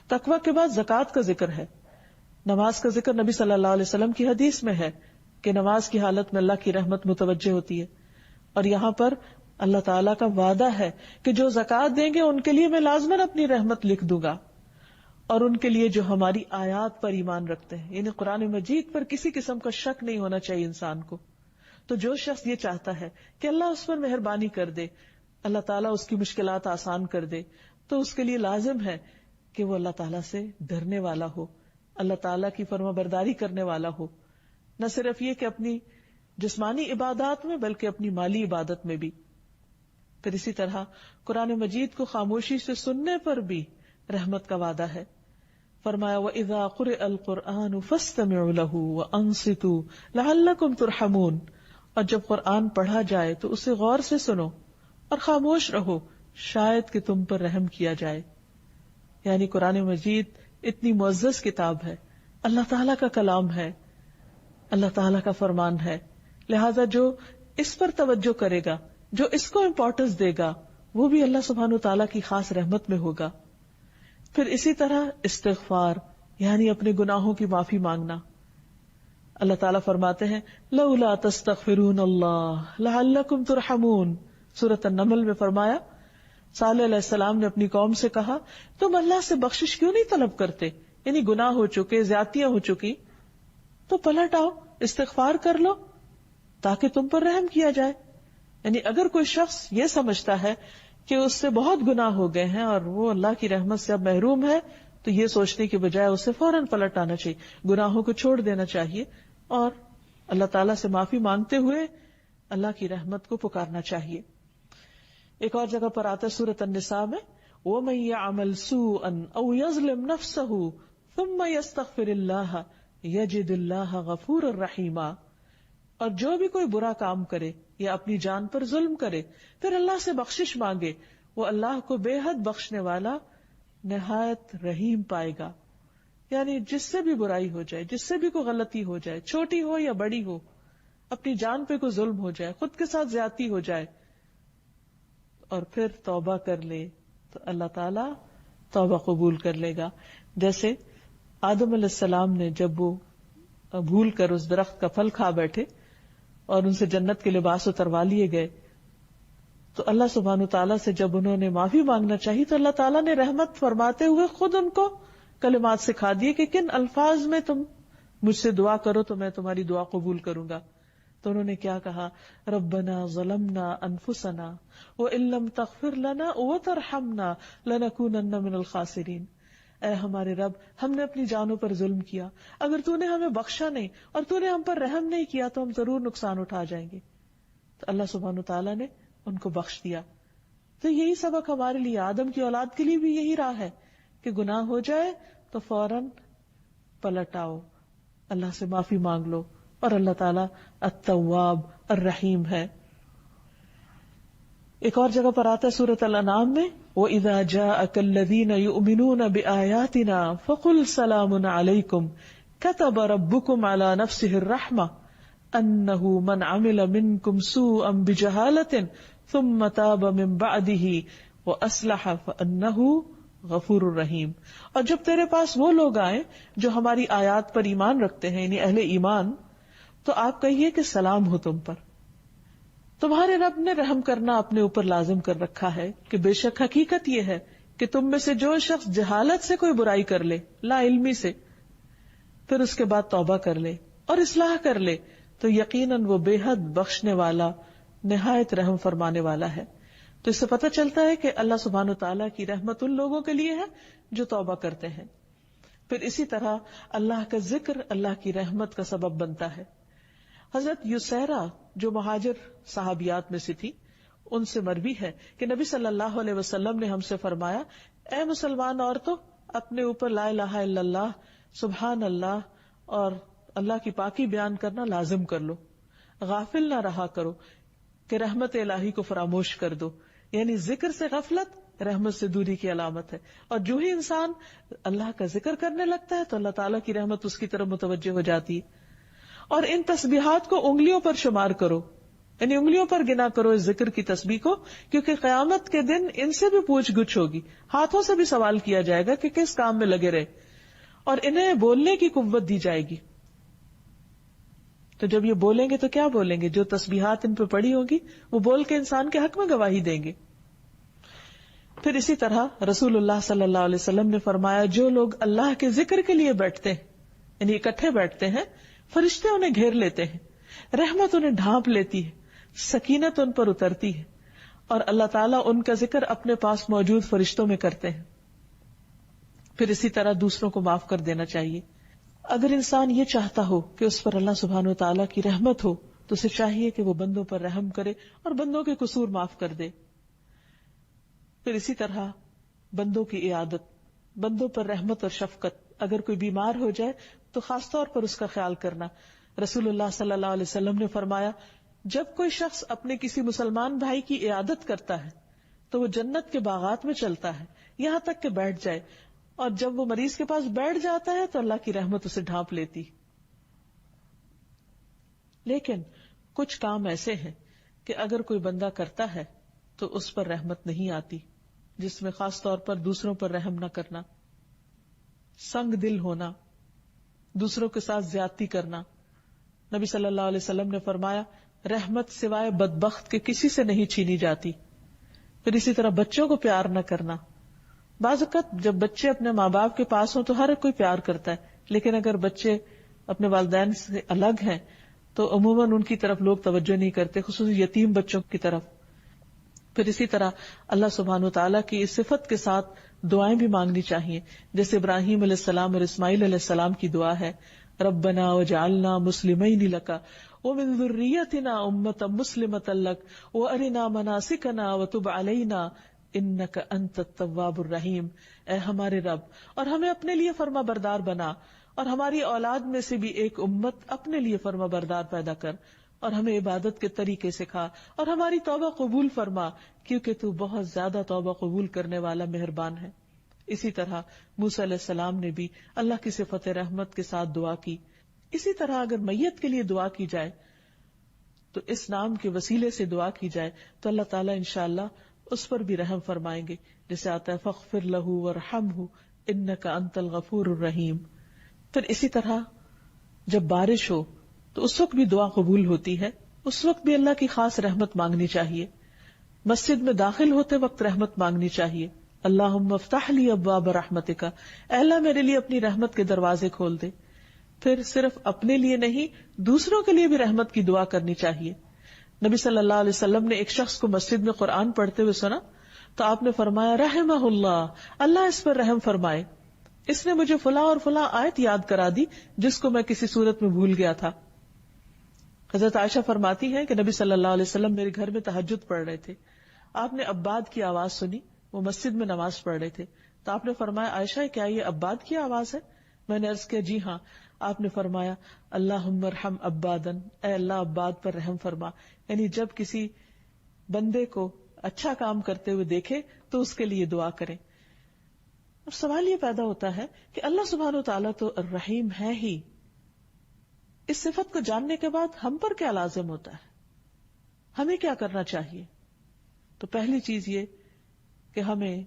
تقوی کے بعد زکوٰۃ کا ذکر ہے. نماز کا ذکر نبی صلی اللہ علیہ وسلم کی حدیث میں ہے کہ نماز کی حالت میں اللہ کی رحمت متوجہ ہوتی ہے، اور یہاں پر اللہ تعالیٰ کا وعدہ ہے کہ جو زکوٰۃ دیں گے ان کے لیے میں لازماً اپنی رحمت لکھ دوں گا، اور ان کے لیے جو ہماری آیات پر ایمان رکھتے ہیں، یعنی قرآن مجید پر کسی قسم کا شک نہیں ہونا چاہیے انسان کو. تو جو شخص یہ چاہتا ہے کہ اللہ اس پر مہربانی کر دے، اللہ تعالیٰ اس کی مشکلات آسان کر دے، تو اس کے لیے لازم ہے کہ وہ اللہ تعالیٰ سے ڈرنے والا ہو، اللہ تعالیٰ کی فرما برداری کرنے والا ہو، نہ صرف یہ کہ اپنی جسمانی عبادات میں بلکہ اپنی مالی عبادت میں بھی. پھر اسی طرح قرآن مجید کو خاموشی سے سننے پر بھی رحمت کا وعدہ ہے. فرمایا وَإِذَا قُرِئَ الْقُرْآنُ فَاسْتَمِعُوا لَهُ وَأَنصِتُوا لَعَلَّكُمْ تُرْحَمُونَ. اور جب قرآن پڑھا جائے تو اسے غور سے سنو اور خاموش رہو، شاید کہ تم پر رحم کیا جائے. یعنی قرآن مجید اتنی معزز کتاب ہے، اللہ تعالیٰ کا کلام ہے، اللہ تعالیٰ کا فرمان ہے، لہذا جو اس پر توجہ کرے گا، جو اس کو امپورٹنس دے گا، وہ بھی اللہ سبحانہ تعالیٰ کی خاص رحمت میں ہوگا. پھر اسی طرح استغفار یعنی اپنے گناہوں کی معافی مانگنا. اللہ تعالیٰ فرماتے ہیں لولا تستغفرون اللہ لعلکم ترحمون. سورۃ النمل میں فرمایا صالح علیہ السلام نے اپنی قوم سے کہا تم اللہ سے بخشش کیوں نہیں طلب کرتے، یعنی گناہ ہو چکے، زیادتیاں ہو چکی، تو پلٹ آؤ، استغفار کر لو تاکہ تم پر رحم کیا جائے. یعنی اگر کوئی شخص یہ سمجھتا ہے کہ اس سے بہت گناہ ہو گئے ہیں اور وہ اللہ کی رحمت سے اب محروم ہے، تو یہ سوچنے کی بجائے اسے فوراً پلٹ آنا چاہیے، گناہوں کو چھوڑ دینا چاہیے اور اللہ تعالیٰ سے معافی مانگتے ہوئے اللہ کی رحمت کو پکارنا چاہیے. ایک اور جگہ پر آتا ہے سورۃ النساء میں وَمَن يَعْمَلْ سُوءًا أَوْ يَظْلِمْ نَفْسَهُ ثُمَّ يَسْتَغْفِرِ اللَّهَ يَجِدِ اللَّهَ غَفُورًا رَحِيمًا. اور جو بھی کوئی برا کام کرے یا اپنی جان پر ظلم کرے پھر اللہ سے بخشش مانگے، وہ اللہ کو بے حد بخشنے والا نہایت رحیم پائے گا. یعنی جس سے بھی برائی ہو جائے، جس سے بھی کوئی غلطی ہو جائے، چھوٹی ہو یا بڑی ہو، اپنی جان پہ کوئی ظلم ہو جائے، خود کے ساتھ زیادتی ہو جائے اور پھر توبہ کر لے تو اللہ تعالیٰ توبہ قبول کر لے گا. جیسے آدم علیہ السلام نے جب وہ بھول کر اس درخت کا پھل کھا بیٹھے اور ان سے جنت کے لباس اتروا لیے گئے، تو اللہ سبحانہ تعالیٰ سے جب انہوں نے معافی مانگنا چاہی تو اللہ تعالیٰ نے رحمت فرماتے ہوئے خود ان کو کلمات سکھا دیے کہ کن الفاظ میں تم مجھ سے دعا کرو تو میں تمہاری دعا قبول کروں گا. تو انہوں نے کیا کہا؟ ربنا ظلمنا انفسنا وان لم تغفر لنا وترحمنا لنکونن من الخاسرین. اے ہمارے رب، ہم نے اپنی جانوں پر ظلم کیا، اگر تو نے ہمیں بخشا نہیں اور تو نے ہم پر رحم نہیں کیا تو ہم ضرور نقصان اٹھا جائیں گے. تو اللہ سبحانہ تعالیٰ نے ان کو بخش دیا. تو یہی سبق ہمارے لیے، آدم کی اولاد کے لیے بھی یہی راہ ہے کہ گناہ ہو جائے تو فوراً پلٹ آؤ، اللہ سے معافی مانگ لو، اور اللہ تعالیٰ التواب الرحیم ہے. ایک اور جگہ پر آتا ہے سورۃ الانعام میں وَإِذَا جَاءَكَ الَّذِينَ يُؤْمِنُونَ بِآيَاتِنَا فَقُلْ سَلَامٌ عَلَيْكُمْ كَتَبَ رَبُّكُمْ عَلَى نَفْسِهِ الرَّحْمَةَ أَنَّهُ مَنْ عَمِلَ مِنْكُمْ سُوءًا بِجَهَالَةٍ ثُمَّ تَابَ مِنْ بَعْدِهِ وَأَصْلَحَ فَإِنَّهُ غَفُورٌ رَحِيمٌ. اور جب تیرے پاس وہ لوگ آئیں جو ہماری آیات پر ایمان رکھتے ہیں، یعنی اہل ایمان، تو آپ کہیے کہ سلام ہو تم پر. تمہارے رب نے رحم کرنا اپنے اوپر لازم کر رکھا ہے کہ بے شک حقیقت یہ ہے کہ تم میں سے جو شخص جہالت سے کوئی برائی کر لے، لا علمی سے، پھر اس کے بعد توبہ کر لے اور اصلاح کر لے، تو یقیناً وہ بے حد بخشنے والا، نہایت رحم فرمانے والا ہے. تو اس سے پتہ چلتا ہے کہ اللہ سبحانہ و تعالیٰ کی رحمت ان لوگوں کے لیے ہے جو توبہ کرتے ہیں. پھر اسی طرح اللہ کا ذکر اللہ کی رحمت کا سبب بنتا ہے. حضرت یسیرہ جو مہاجر صحابیات میں سے تھی، ان سے مروی ہے کہ نبی صلی اللہ علیہ وسلم نے ہم سے فرمایا، اے مسلمان عورتوں، اپنے اوپر لا الہ الا اللہ، سبحان اللہ اور اللہ کی پاکی بیان کرنا لازم کر لو. غافل نہ رہا کرو کہ رحمت الہی کو فراموش کر دو. یعنی ذکر سے غفلت رحمت سے دوری کی علامت ہے، اور جو ہی انسان اللہ کا ذکر کرنے لگتا ہے تو اللہ تعالیٰ کی رحمت اس کی طرف متوجہ ہو جاتی ہے. اور ان تسبیحات کو انگلیوں پر شمار کرو، یعنی انگلیوں پر گنا کرو اس ذکر کی تسبیح کو، کیونکہ قیامت کے دن ان سے بھی پوچھ گچھ ہوگی، ہاتھوں سے بھی سوال کیا جائے گا کہ کس کام میں لگے رہے، اور انہیں بولنے کی قوت دی جائے گی. تو جب یہ بولیں گے تو کیا بولیں گے؟ جو تسبیحات ان پہ پڑی ہوگی وہ بول کے انسان کے حق میں گواہی دیں گے. پھر اسی طرح رسول اللہ صلی اللہ علیہ وسلم نے فرمایا، جو لوگ اللہ کے ذکر کے لیے بیٹھتے ہیں، یعنی اکٹھے بیٹھتے ہیں، فرشتے انہیں گھیر لیتے ہیں، رحمت انہیں ڈھانپ لیتی ہے، سکینت ان پر اترتی ہے، اور اللہ تعالیٰ ان کا ذکر اپنے پاس موجود فرشتوں میں کرتے ہیں. پھر اسی طرح دوسروں کو معاف کر دینا چاہیے. اگر انسان یہ چاہتا ہو کہ اس پر اللہ سبحانہ و تعالیٰ کی رحمت ہو تو اسے چاہیے کہ وہ بندوں پر رحم کرے اور بندوں کے قصور معاف کر دے. پھر اسی طرح بندوں کی عیادت، بندوں پر رحمت اور شفقت. اگر کوئی بیمار ہو جائے تو خاص طور پر اس کا خیال کرنا. رسول اللہ صلی اللہ علیہ وسلم نے فرمایا، جب کوئی شخص اپنے کسی مسلمان بھائی کی عیادت کرتا ہے تو وہ جنت کے باغات میں چلتا ہے یہاں تک کہ بیٹھ جائے، اور جب وہ مریض کے پاس بیٹھ جاتا ہے تو اللہ کی رحمت اسے ڈھانپ لیتی. لیکن کچھ کام ایسے ہیں کہ اگر کوئی بندہ کرتا ہے تو اس پر رحمت نہیں آتی، جس میں خاص طور پر دوسروں پر رحم نہ کرنا، سنگ دل ہونا، دوسروں کے ساتھ زیادتی کرنا. نبی صلی اللہ علیہ وسلم نے فرمایا، رحمت سوائے بدبخت کے کسی سے نہیں چھینی جاتی. پھر اسی طرح بچوں کو پیار نہ کرنا. بعض اوقات جب بچے اپنے ماں باپ کے پاس ہوں تو ہر کوئی پیار کرتا ہے، لیکن اگر بچے اپنے والدین سے الگ ہیں تو عموماً ان کی طرف لوگ توجہ نہیں کرتے، خصوصاً یتیم بچوں کی طرف. پھر اسی طرح اللہ سبحانہ وتعالیٰ کی اس صفت کے ساتھ دعائیں بھی مانگنی چاہیے، جیسے ابراہیم علیہ السلام اور اسماعیل علیہ السلام کی دعا ہے، ربنا وجعلنا مسلمین لک ومن ذریتنا امۃ مسلمۃ لک وارنا مناسکنا وتب علینا انک انت التواب الرحیم. اے ہمارے رب، اور ہمیں اپنے لیے فرما بردار بنا، اور ہماری اولاد میں سے بھی ایک امت اپنے لیے فرما بردار پیدا کر، اور ہمیں عبادت کے طریقے سکھا، اور ہماری توبہ قبول فرما، کیونکہ تو بہت زیادہ توبہ قبول کرنے والا مہربان ہے. اسی طرح موسیٰ علیہ السلام نے بھی اللہ کی صفت رحمت کے ساتھ دعا کی. اسی طرح اگر میت کے لیے دعا کی جائے تو اس نام کے وسیلے سے دعا کی جائے تو اللہ تعالیٰ انشاءاللہ اس پر بھی رحم فرمائیں گے، جیسے آتا ہے فاغفر لہ وارحمہ انک انت الغفور الرحیم. پھر اسی طرح جب بارش ہو تو اس وقت بھی دعا قبول ہوتی ہے، اس وقت بھی اللہ کی خاص رحمت مانگنی چاہیے. مسجد میں داخل ہوتے وقت رحمت مانگنی چاہیے، اللہم افتح لی ابواب رحمتک، اے اللہ میرے لیے اپنی رحمت کے دروازے کھول دے. پھر صرف اپنے لیے نہیں، دوسروں کے لیے بھی رحمت کی دعا کرنی چاہیے. نبی صلی اللہ علیہ وسلم نے ایک شخص کو مسجد میں قرآن پڑھتے ہوئے سنا تو آپ نے فرمایا، رحمہ اللہ، اللہ اس پر رحم فرمائے، اس نے مجھے فلاں اور فلاں آیت یاد کرا دی جس کو میں کسی صورت میں بھول گیا تھا. حضرت عائشہ فرماتی ہیں کہ نبی صلی اللہ علیہ وسلم میرے گھر میں تہجد پڑھ رہے تھے، آپ نے عباد کی آواز سنی، وہ مسجد میں نماز پڑھ رہے تھے، تو آپ نے فرمایا، عائشہ کیا یہ عباد کی آواز ہے؟ میں نے عرض کیا جی ہاں. آپ نے فرمایا، اللہم ارحم عبادن، اے اللہ عباد پر رحم فرما. یعنی جب کسی بندے کو اچھا کام کرتے ہوئے دیکھے تو اس کے لیے دعا کریں. اب سوال یہ پیدا ہوتا ہے کہ اللہ سبحانہ وتعالیٰ تو الرحیم ہے ہی، اس صفت کو جاننے کے بعد ہم پر کیا لازم ہوتا ہے، ہمیں کیا کرنا چاہیے؟ تو پہلی چیز یہ کہ ہمیں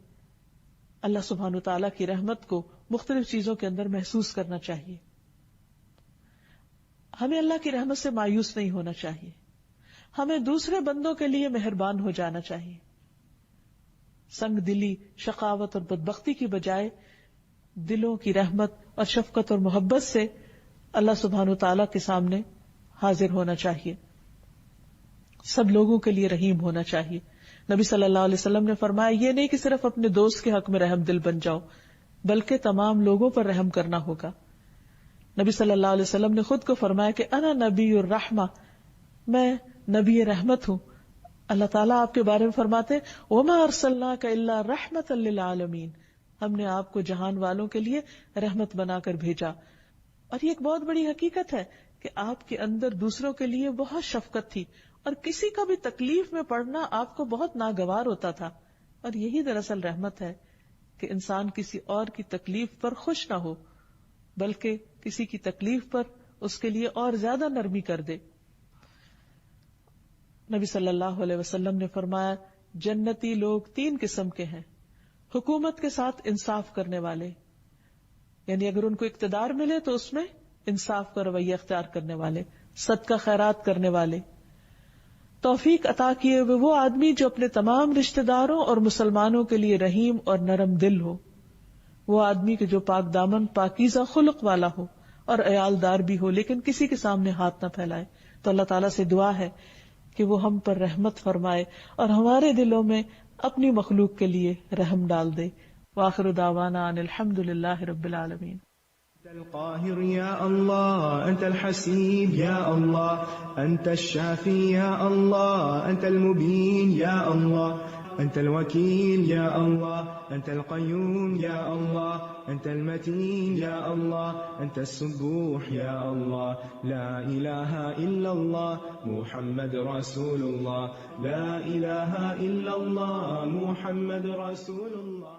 اللہ سبحانہ تعالیٰ کی رحمت کو مختلف چیزوں کے اندر محسوس کرنا چاہیے. ہمیں اللہ کی رحمت سے مایوس نہیں ہونا چاہیے. ہمیں دوسرے بندوں کے لیے مہربان ہو جانا چاہیے. سنگ دلی، شقاوت اور بدبختی کی بجائے دلوں کی رحمت اور شفقت اور محبت سے اللہ سبحانہ تعالیٰ کے سامنے حاضر ہونا چاہیے. سب لوگوں کے لیے رحیم ہونا چاہیے. نبی صلی اللہ علیہ وسلم نے فرمایا یہ نہیں کہ صرف اپنے دوست کے حق میں رحم دل بن جاؤ بلکہ تمام لوگوں پر رحم کرنا ہوگا. نبی صلی اللہ علیہ وسلم نے خود کو فرمایا کہ انا نبی الرحمہ، میں نبی رحمت ہوں. اللہ تعالیٰ آپ کے بارے میں فرماتے وما ارسلناک الا رحمۃ للعالمین، ہم نے آپ کو جہان والوں کے لیے رحمت بنا کر بھیجا. اور یہ ایک بہت بڑی حقیقت ہے کہ آپ کے اندر دوسروں کے لیے بہت شفقت تھی اور کسی کا بھی تکلیف میں پڑنا آپ کو بہت ناگوار ہوتا تھا. اور یہی دراصل رحمت ہے کہ انسان کسی اور کی تکلیف پر خوش نہ ہو بلکہ کسی کی تکلیف پر اس کے لیے اور زیادہ نرمی کر دے. نبی صلی اللہ علیہ وسلم نے فرمایا جنتی لوگ 3 قسم کے ہیں. حکومت کے ساتھ انصاف کرنے والے، یعنی اگر ان کو اقتدار ملے تو اس میں انصاف کا رویہ اختیار کرنے والے، صدقہ خیرات کرنے والے. توفیق عطا کیے ہوئے وہ آدمی جو اپنے تمام رشتہ داروں اور مسلمانوں کے لیے رحیم اور نرم دل ہو. وہ آدمی کہ جو پاک دامن پاکیزہ خلق والا ہو اور عیالدار بھی ہو لیکن کسی کے سامنے ہاتھ نہ پھیلائے. تو اللہ تعالیٰ سے دعا ہے کہ وہ ہم پر رحمت فرمائے اور ہمارے دلوں میں اپنی مخلوق کے لیے رحم ڈال دے. وآخر دعوانا ان الحمد للہ رب العالمین. أنت القاهر يا الله، أنت الحسيب يا الله، أنت الشافي يا الله، أنت المبين يا الله، أنت الوكيل يا الله، أنت القيوم يا الله، أنت المتين يا الله، أنت السبوح يا الله. لا إله إلا الله محمد رسول الله، لا إله إلا الله محمد رسول الله.